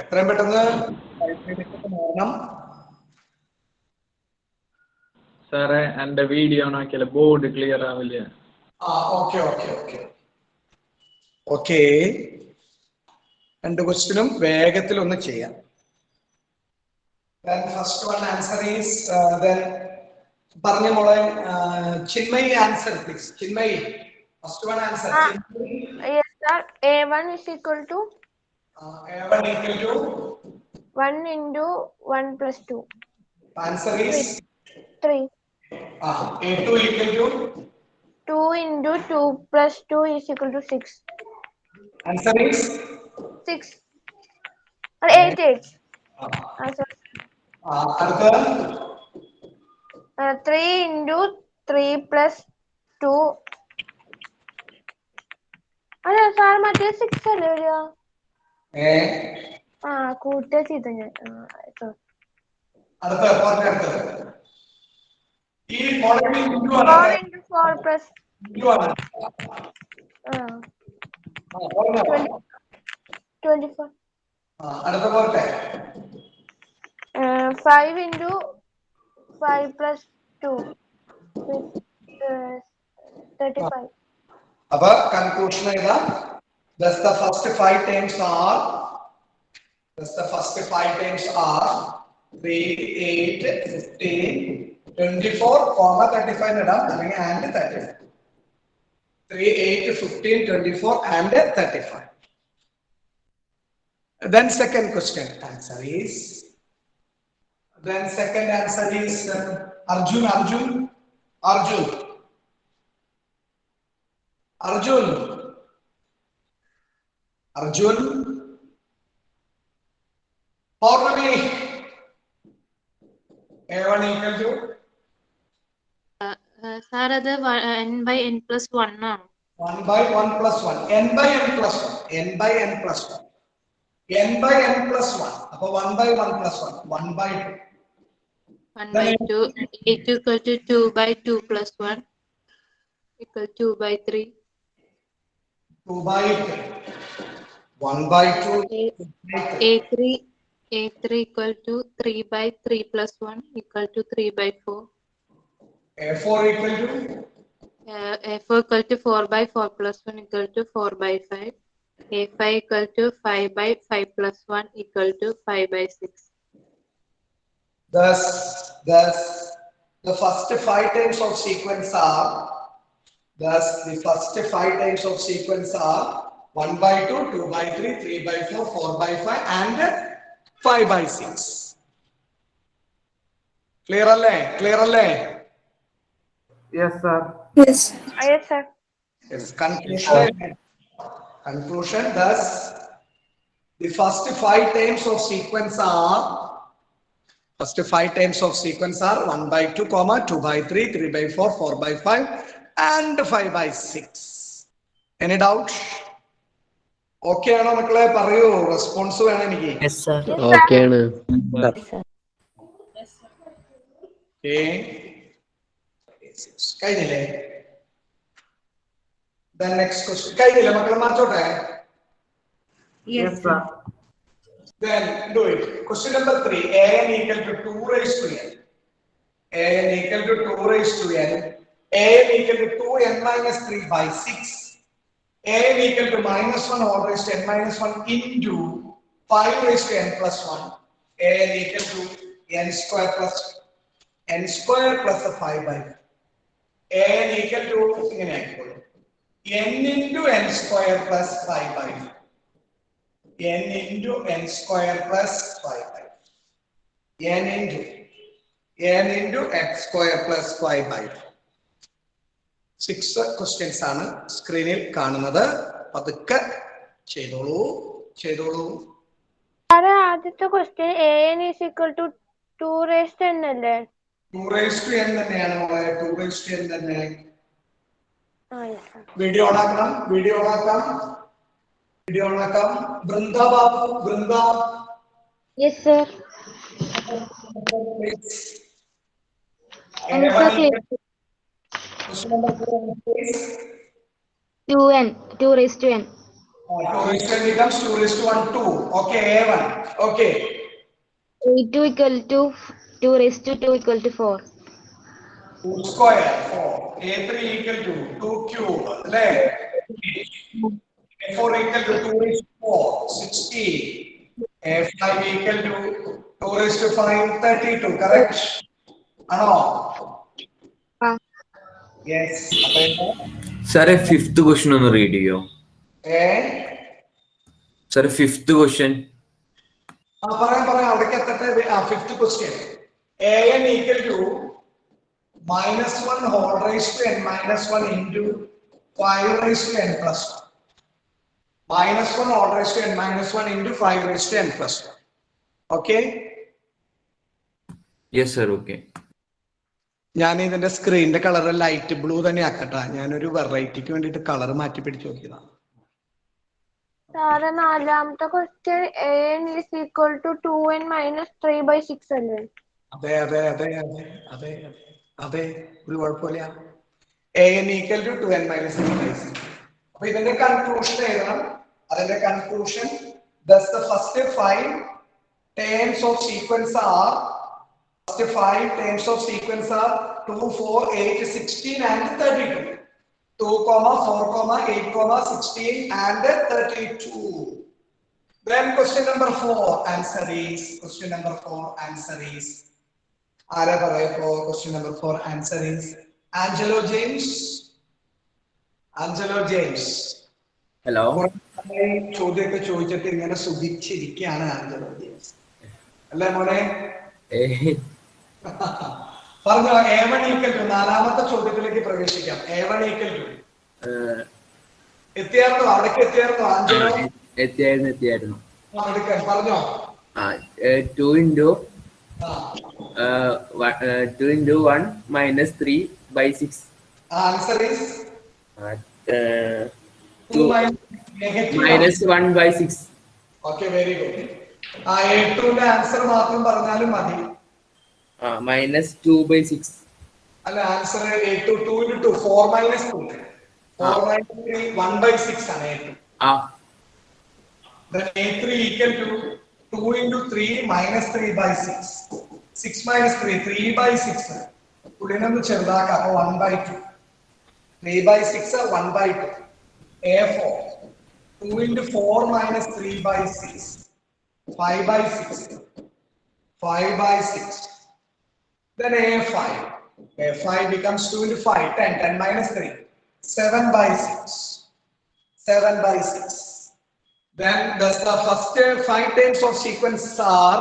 എത്രയും പെട്ടെന്ന് സാറേ, എന്റെ വീഡിയോ ഓൺ ആക്കിയാൽ ബോർഡ് ക്ലിയർ ആവില്ല. ഓക്കെ. 2 ക്വസ്റ്റ്യനും വേഗത്തിൽ ഒന്ന് ചെയ്യാം. Then first one answer is then പറഞ്ഞ മോളെ Chinmayi answer please. Chinmayi, first one answer. Yes sir. A1 is equal to 1 into 1 plus 2. Answer is 3. A2 equal to 2 into 2 plus 2 is equal to 6. Answer is 6. Or 8. Answer. 3 into 3 plus 2. അല്ല sir മറ്റേ 6 അല്ലേ വരിക? കൂട്ടുക ചെയ്ത ഞാൻ. 4 into 4 plus 24. 5 into 5 plus 2 35. അപ്പൊ conclusion ഏതാ? Thus the first 5 times are 3, 8, 15, 24, 35 ഇടാം, അല്ലെങ്കിൽ and 35. 3, 8, 15, 24 and 35. Then second question answer is Arjun. Purnami. A1 equal to sir അത് n/n+1 ആണ്. 1 by 1 plus 1. N by n plus 1. N by n plus 1. N by n plus 1. അപ്പോൾ 1 by 1 plus 1. 1 by 2. 1/2. A2 equal to 2/2 plus 1 equal 2/3. 2 by 3. 1 by 2. A3 equal to 3/3 plus 1 equal to 3/4. A4 equal to A4 equal to 4/4 plus 1 equal to 4/5. A5 equal to 5/5 plus 1 equal to 5/6. Thus, the first 5 times of sequence are, 1 by 2, 2 by 3, 3 by 4, 4 by 5, and 5 by 6. Clear alle? Yes, sir. Yes. Yes, sir. Yes. Conclusion. Thus, the first 5 times of sequence are 1 by 2, 2 by 3, 3 by 4, 4 by 5, and 5 by 6. Any doubt? Okay ആണോ മക്കളെ? പറയൂ, response വേണം എനിക്ക്. Okay ആണ്. കഴിഞ്ഞില്ലേ? Then next question. കഴിഞ്ഞില്ലേ മക്കളെ? മാറ്റോട്ടെ. Yes, sir. Then do it. Question number 3. an equal to 2 raised to n. an equal to 2 raised to n. an equal to 2n minus 3 by 6. an equal to minus 1 all raised to n minus 1 into 5 raised to n plus 1. an equal to n square plus 5 by 5. an equal to n into n square plus 5 by 5. n into n square plus 5 by 5. n into x square plus 5 by 5. 6 questions ആണ് സ്ക്രീനിൽ കാണുന്നത്. പതുക്കെ ചെയ്തോളൂ. ആദ്യത്തെ question an is equal to 2 raised to n അല്ലേ? 2 raised to n തന്നെയാണ് മോളെ. 2 raised to n തന്നെ. Yes, sir. വീഡിയോ ഓണാക്കാം. Brinda Babu. Yes, sir. Question number 4, please. 2n, 2 raised to n. 2 raised to n becomes 2 raised to 1, 2. Okay, A1. Okay. A2 equal to 2 raised to 2 equal to 4. 2 square, 4. A3 equal to 2 cube. Right? A4 equal to 2 raised to 4, 16. A5 equal to 2 raised to 5, 32. Correct? Ano? Yes. Sir, 5th question on the radio. Sir, 5th question. പറയാം. അവിടേക്ക് എത്തട്ടെ. 5th question. an equal to minus 1 whole raised to n minus 1 into 5 raised to n plus 1. Minus 1 whole raised to n minus 1 into 5 raised to n plus 1. Okay? Yes, sir. Okay. ഞാൻ ഇതിന്റെ സ്ക്രീനിന്റെ colour light blue തന്നെ ആക്കട്ടെ. ഞാനൊരു വെറൈറ്റിക്ക് വേണ്ടിട്ട് colour മാറ്റി പിടിച്ചു നോക്കിയതാണ്. Sir നാലാമത്തെ question an is equal to 2n minus 3 by 6 അല്ലേ? അതെ, ഒരു കുഴപ്പമില്ല. an equal to 2n minus 3 by 6. അപ്പൊ ഇതിന്റെ കൺക്ലൂഷൻ എഴുതണം. അതിന്റെ conclusion, thus the first 5 terms of sequence are 2, 4, 8, 16 and 32. 2, 4, 8, 16 and 32. Then question number 4 answer is ആരാ പറയപ്പോ? question number 4 answer is Angelo James. Hello. ചോദ്യമൊക്കെ ചോദിച്ചിട്ട് ഇങ്ങനെ സുഖിച്ചിരിക്കുകയാണ് ആഞ്ചലോ ജെയിംസ്. അല്ലേ മോനെ? പറഞ്ഞോ. A1 equal to, നാലാമത്തെ ചോദ്യത്തിലേക്ക് പ്രവേശിക്കാം. A1 equal to എത്തിയായിരുന്നോ? അവിടേക്ക് എത്തിയായിരുന്നോ ആഞ്ചലോ? എത്തിയായിരുന്നു. പറഞ്ഞോ. 2 into 2 into 1 minus 3 by 6. Answer is 2 negative. minus 1 by 6. Okay, very good. A2 answer മാത്രം പറഞ്ഞാലും മതി. Minus 2 by 6. അല്ല answer A2 2 into 2 4 minus 2. 4 minus 3 1 by 6 ആണ് A2. Then A3 equal to 2 into 3 minus 3 by 6. 6 minus 3 3 by 6. ഉടനൊന്ന് ചെറുതാക്കാം അപ്പോൾ 1 by 2. 3 by 6 1 by 2. A4 2 into 4 minus 3 by 6. 5 by 6. 5 by 6. Then A5. A5 becomes 2 into 5, 10. 10 minus 3. 7 by 6. 7 by 6. Then the first 5 terms of sequences are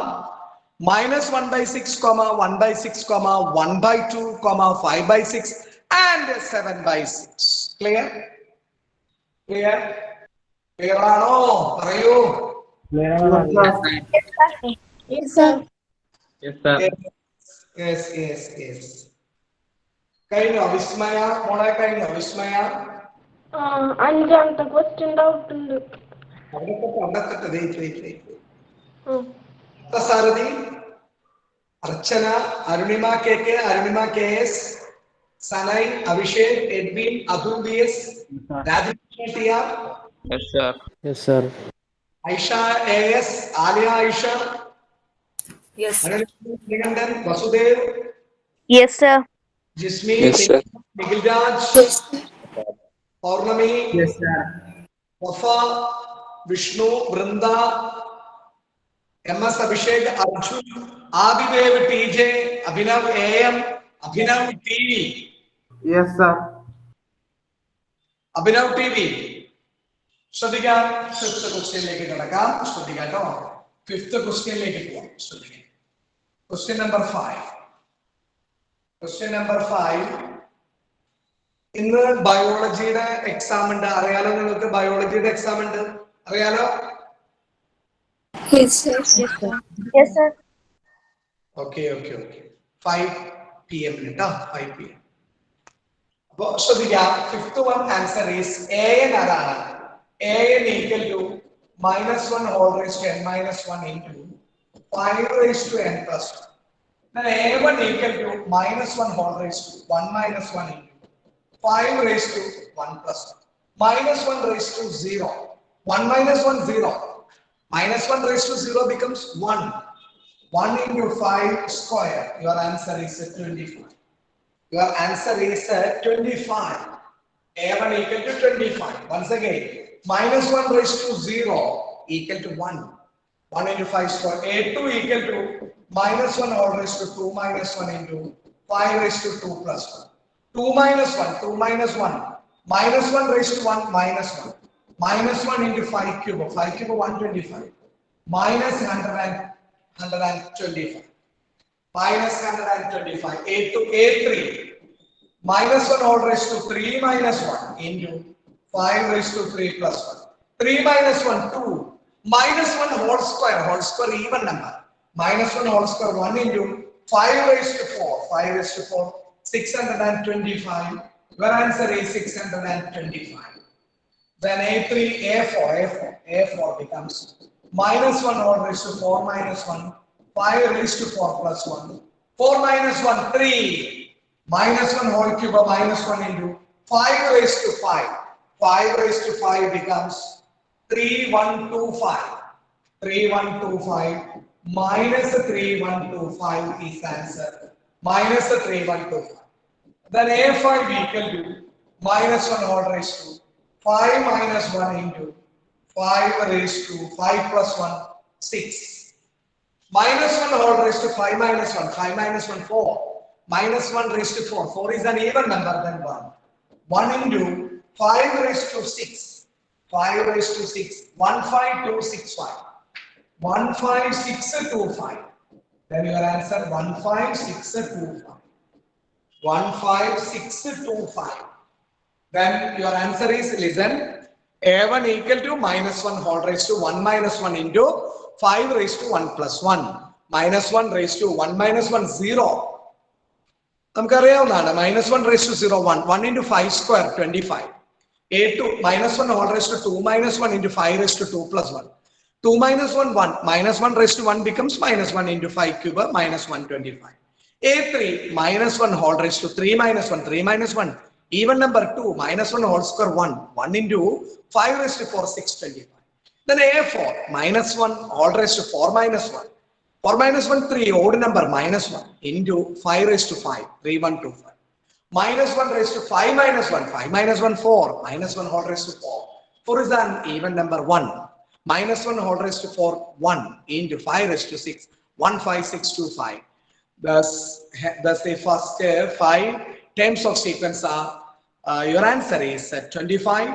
minus 1 by 6, comma 1 by 6, comma 1 by 2, comma 5 by 6, and 7 by 6. Clear? Clear? Clear ആണോ? പറയൂ. Yes, sir. Yes, sir. Yes. കഴിഞ്ഞോ വിസ്മയ മോളെ കഴിഞ്ഞോ വിസ്മയ അഞ്ചാമത്തെ question doubt ഉണ്ട്. Sarathi Archana Arunima K K Arunima K S Sanai Abhishek Edwin Athul B S Rajesh T R Yes, sir. Yes, sir. Aisha A S Aliya Aisha Yes. Nikandan Vasudev Yes, sir. Jismi Yes, sir. Nikhil Raj Pournami Yes, sir. Wafa Vishnu Vrinda M S Abhishek Arjun Adidev T J Abhinav A M Abhinav T V Yes, sir. Abhinav T V ശ്രദ്ധിക്കാം. Fifth ക്വസ്റ്റ്യനിലേക്ക് കിടക്കാം. ശ്രദ്ധിക്കാം കേട്ടോ. Fifth ക്വസ്റ്റ്യനിലേക്ക് പോവാം. ശ്രദ്ധിക്കാം. Question number 5. Question number 5. ഇന്ന് ബയോളജിയുടെ exam ഉണ്ട്. അറിയാലോ നിങ്ങൾക്ക് ബയോളജിയുടെ എക്സാം ഉണ്ട്. അറിയാലോ? Yes, sir. Yes, sir. Okay 5 PM കേട്ടോ. 5 PM. അപ്പൊ ശ്രദ്ധിക്കാം. Fifth one answer is an ആരാണ്? an equal to -1 whole raise to n - 1 into 5 raised to n plus 1. Then a1 equal to -1 whole raised to 1 minus 1 into 5 raised to 1 plus 1. -1 raised to 0. 1 minus 1 0. -1 raised to 0 becomes 1. 1 into 5 square. Your answer is 25. Your answer is 25. a1 equal to 25. Once again, -1 raised to 0 equal to 1. 1 into 5 square. A2 equal to -1 whole raised to 2 minus 1 into 5 raised to 2 plus 1. 2 minus 1, 2 minus 1. -1 raised to 1 minus 1. -1 into 5 cube. 5 cube 125. Minus 125. Minus 125. A2, A3. -1 whole raised to 3 minus 1 into 5 raised to 3 plus 1. 3 minus 1, 2. -1 whole square even number. -1 whole square 1 into 5 raised to 4. 5 raised to 4, 625. Your answer is 625. Then A3, A4 becomes -1 whole raised to 4 minus 1. 5 raised to 4 plus 1. 4 minus 1, 3. -1 whole cube -1 into 5 raised to 5. 5 raised to 5 becomes 3125. 3125 minus 3125 is answer. Minus 3125. Then A5 equal to -1 whole raised to 5 minus 1 into 5 raised to 5 plus 1, 6. -1 whole raised to 5 minus 1. 5 minus 1, 4. -1 raised to 4. 4 is an even number than 1. 1 into 5 raised to 6. 5 raised to 6. 15265. 15625. Then your answer 15625. 15625. Then your answer is, listen, A1 equal to -1 whole raised to 1 minus 1 into 5 raised to 1 plus 1. minus 1 raised to 1 minus 1 0. നമുക്കറിയാവുന്നതാണ് minus 1 raised to 0 1 1 into 5 square 25. A2 minus 1 whole raised to 2 minus 1 into 5 raised to 2 plus 1. 2 minus 1 1 minus 1 raised to 1 becomes minus 1 into 5 cube minus 125. A3 minus 1 whole raised to 3 minus 1 3 minus 1 even number 2 minus 1 whole square 1 1 into 5 raised to 4 625. Then A4 minus 1 whole raised to 4 minus 1 4 minus 1 3 odd number minus 1 into 5 raised to 5 3125. Minus 1 raised to 5 minus 1 5 minus 1 4 minus 1 whole raised to 4 4 is an even number 1 minus 1 whole raised to 4 1 into 5 raised to 6 15625. Thus the first 5 terms of sequence are your answer is 25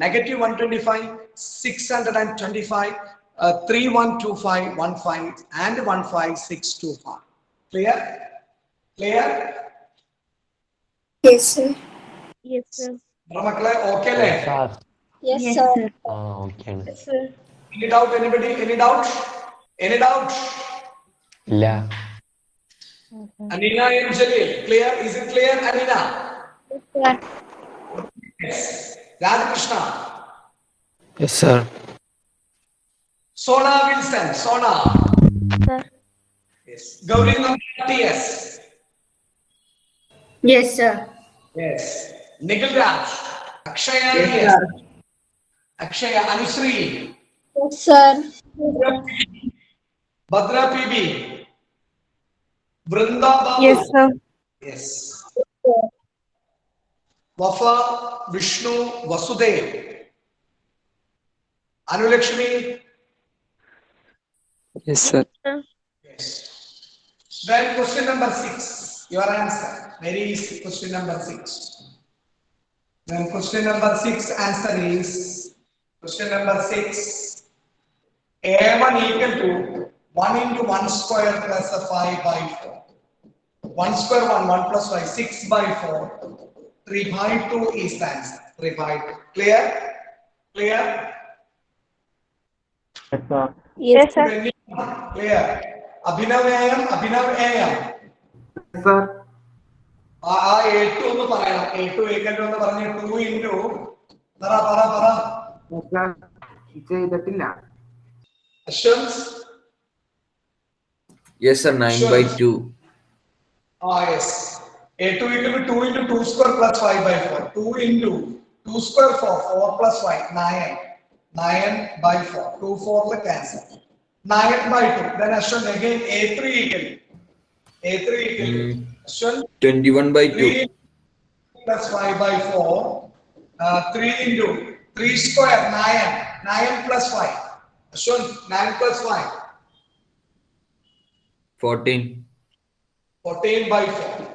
negative 125 625 3125 15 and 15625. Clear? Yes, sir. Yes, sir. മക്കളെ okay അല്ലേ? Yes, sir. Okay. Yes, sir. Any doubt, anybody? Any doubt? ഇല്ല. Anina and Jalil, clear? Is it clear, Anina? Yes, sir. Yes. Radhakrishna. Yes, sir. Sona Wilson. Sona. Sir. Yes. Gauri TS. Yes, sir. Yes. Nikhil Raj. Akshaya. Yes. Akshaya. Anusri. Yes, sir. Bhadra PB. Vrinda Babu. Yes, sir. Yes. Wafa Vishnu Vasudev. Anulakshmi. Yes, sir. Yes. Then question number 6. Your answer. Very easy. Question number 6. Then question number 6 answer is question number 6. A1 equal to 1 into 1 square plus a 5 by 4. 1 square 1 1 plus 5 6 by 4. 3 by 2 is the answer. 3 by 2. Clear? Clear? Yes, sir. Clear. Abhinav AM. Sir. ആ A2 ഒന്ന് പറയണം. A2 equal to എന്ന് പറഞ്ഞ് 2 into പറ. ചെയ്തിട്ടില്ല. Assurance? Yes, sir. 9 by 2. Yes. A2 equal to 2 into 2 square plus 5 by 4. 2 into 2 square 4. 4 plus 5. 9. 9 by 4. 2 4 the cancel. 9 by 2. Then Ashwin again A3 equal to. Ashwin 21 by 2. 3 plus 5 by 4. 3 into 3 square 9. 9 plus 5. Ashwin 9 plus 5. 14. 14 by 4.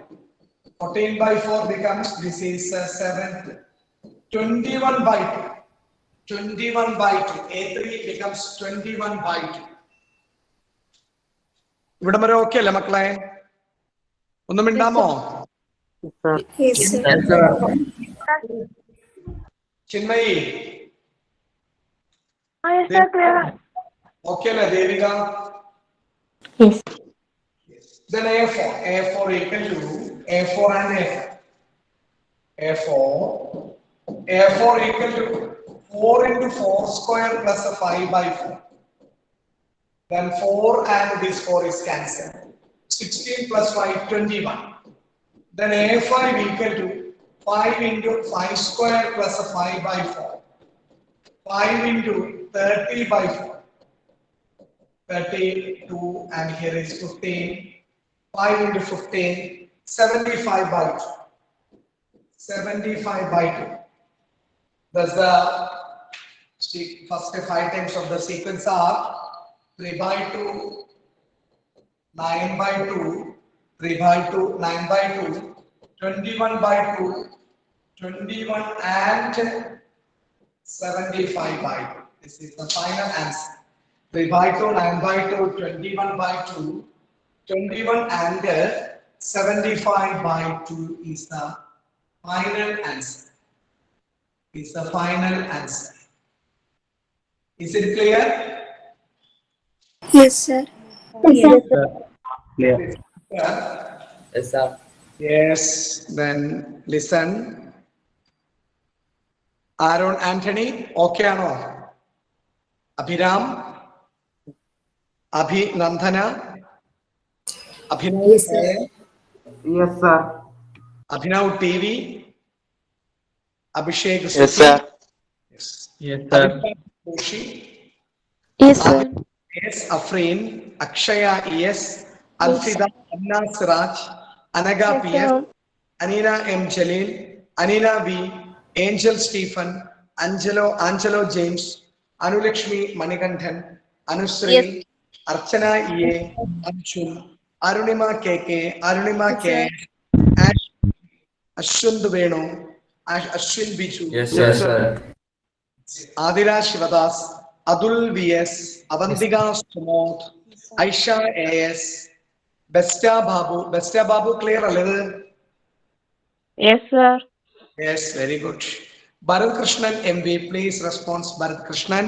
14 by 4 becomes, this is 7. 21 by 2. 21 by 2. A3 becomes 21 by 2. ഇവിടെ വരെ okay അല്ലേ മക്കളെ? ഒന്നും മിണ്ടാമോ? Yes, sir. Chinmayi Yes, sir. Clear. Okay അല്ലേ Devika? Yes. Then A4 equal to A4 and A4 equal to 4 into 4 square plus a 5 by 4. Then 4 and this 4 is cancelled. 16 plus 5 21. Then A5 equal to 5 into 5 square plus a 5 by 4. 5 into 30 by 4. 32 and here is 15. 5 into 15, 75 by 2. 75 by 2. Thus the first 5 times of the sequence are 3 by 2, 9 by 2, 3 by 2, 9 by 2, 21 by 2, 21 and 75 by 2. This is the final answer. 3 by 2, 9 by 2, 21 by 2, 21 and 75 by 2 is the final answer. Is the final answer. Is it clear? Yes, sir. Yes, sir. Yes, then listen. Aaron Anthony, okay ആണോ? Abhiram, Abhinandana, Abhinav, Yes, sir. Yes, sir. Abhinav TV, Abhishek, Yes, sir. Yes, Yes, sir. Abhishek Joshi, Yes, sir. yes, Afreen, Akshaya, yes, Alfida, Anna Siraj, Anaga Yes, PS, sir. Anina M. Jalil, Anina V, Angel Stephen, Angelo James, Anulakshmi Manikanthan, Anusri, Yes. Archana EA, Anshul, Arunima KK, Arunima K, Ashwin Dubeno, Ashwin Biju, Yes, sir. Sir. Adira Shivadas, Adul VS, Avantika Sumod, Aisha AS, Besta Babu clear a little. Yes, sir. Yes, very good. Bharat Krishnan MV, please response. Bharat Krishnan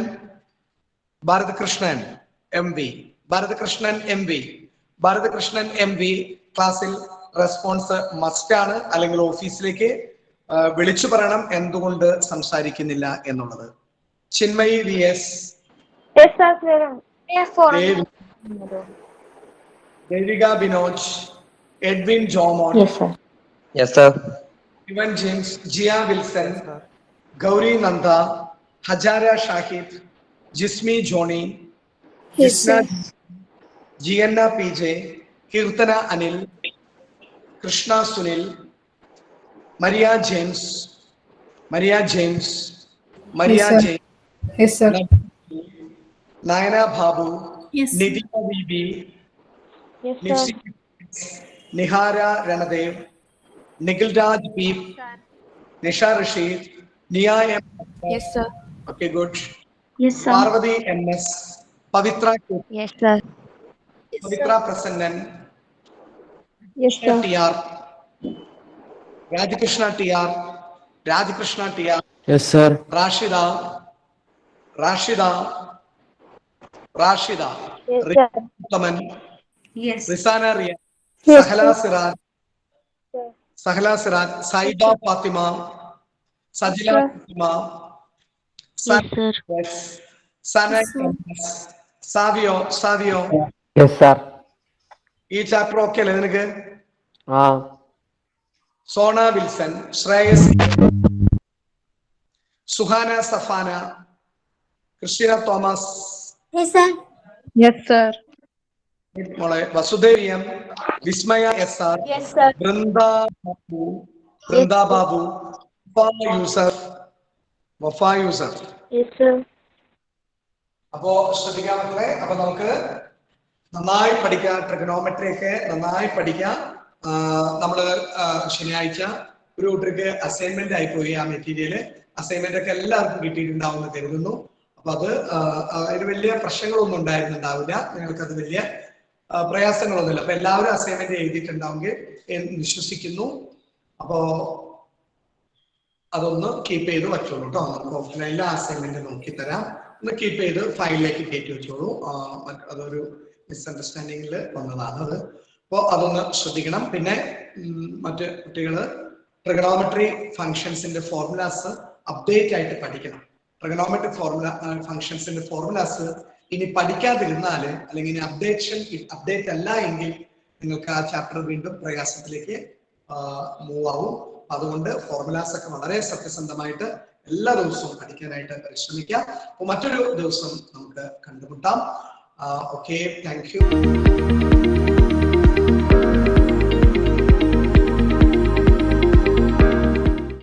MV. Bharat Krishnan MV ക്ലാസ്സിൽ response must ആണ്, അല്ലെങ്കിൽ ഓഫീസിലേക്ക് വിളിച്ചു പറയണം എന്തുകൊണ്ട് സംസാരിക്കുന്നില്ല എന്നുള്ളത്. Chinmayi VS, Yes, sir. Devika Binoj, Edwin Jomon, Yes, sir. Yes, sir. Ivan James, Jiya Wilson, Gauri Nanda, Hajara Shahid, Jismi Johnny, Jisna, Jiyanna PJ, Keerthana Anil, Krishna Sunil, Maria James, Yes, sir. Nayana Babu, Yes. Nithina VB, Yes, sir. Nihara Randev, Nikhil Raj P, Nisha Rasheed, Niya M. Yes, sir. Okay, good. Yes, sir. Parvati MS, Pavitra K, Yes, sir. Pavitra Prasannan, Yes, sir. TR, Radhakrishna TR, Yes, sir. Rashida, Yes, sir. Ritaman, Yes. Risana Ria, Yes, Sahla Siraj, Saida Fatima, Sajila Yes, Fatima, Yes, sir. Sana MS, Savio. Yes, sir. ഈ chapter okay അല്ലേ നിനക്ക്? Ah. Sona Wilson, Shreyas, Suhana Safana, Christina Thomas, Yes, sir. Yes, sir. മോളെ വസുദേവിയം, വിസ്മയ SR, Yes, sir. Brinda Babu, Wafa Yusuf. Yes, sir. അപ്പോ ശ്രദ്ധിക്കാൻ മക്കളെ, അപ്പൊ നമുക്ക് നന്നായി പഠിക്കാം, ട്രിഗണോമെട്രി ഒക്കെ നന്നായി പഠിക്കാം. നമ്മള് ശനിയാഴ്ച ഒരു കൂട്ടർക്ക് അസൈൻമെന്റ് ആയിപ്പോയി. ആ മെറ്റീരിയല് അസൈൻമെന്റ് ഒക്കെ എല്ലാവർക്കും കിട്ടിയിട്ടുണ്ടാവുമെന്ന് കരുതുന്നു. അപ്പൊ അത് അതിന് വലിയ പ്രശ്നങ്ങളൊന്നും ഉണ്ടായിരുന്നുണ്ടാവില്ല, നിങ്ങൾക്കത് വലിയ പ്രയാസങ്ങളൊന്നുമില്ല. അപ്പൊ എല്ലാവരും അസൈൻമെന്റ് എഴുതിയിട്ടുണ്ടാവുമെങ്കിൽ വിശ്വസിക്കുന്നു. അപ്പോ അതൊന്ന് കീപ്പ് ചെയ്ത് വെച്ചോളൂ കേട്ടോ. നമുക്ക് ഓഫ്ലൈനിലെ അസൈൻമെന്റ് നോക്കി തരാം, ഒന്ന് കീപ്പ് ചെയ്ത് ഫയലിലേക്ക് കയറ്റി വെച്ചോളൂ. അതൊരു മിസ്അണ്ടർസ്റ്റാൻഡിങ്ങിൽ വന്നതാണ് അത്. അപ്പോൾ അതൊന്ന് ശ്രദ്ധിക്കണം. പിന്നെ മറ്റ് കുട്ടികള് ട്രിഗണോമെട്രി ഫങ്ഷൻസിന്റെ ഫോർമുലാസ് അപ്ഡേറ്റ് ആയിട്ട് പഠിക്കണം. ട്രിഗണോമെട്രി ഫങ്ഷൻസിന്റെ ഫോർമുലാസ് ഇനി പഠിക്കാതിരുന്നാല്, അല്ലെങ്കിൽ ഇനി അപ്ഡേറ്റ് അല്ല എങ്കിൽ നിങ്ങൾക്ക് ആ ചാപ്റ്റർ വീണ്ടും പ്രയാസത്തിലേക്ക് മൂവ് ആവും. അതുകൊണ്ട് ഫോർമുലാസ് ഒക്കെ വളരെ സത്യസന്ധമായിട്ട് എല്ലാ ദിവസവും പഠിക്കാനായിട്ട് പരിശ്രമിക്കാം. അപ്പോൾ മറ്റൊരു ദിവസം നമുക്ക് കണ്ടുമുട്ടാം. Okay, thank you.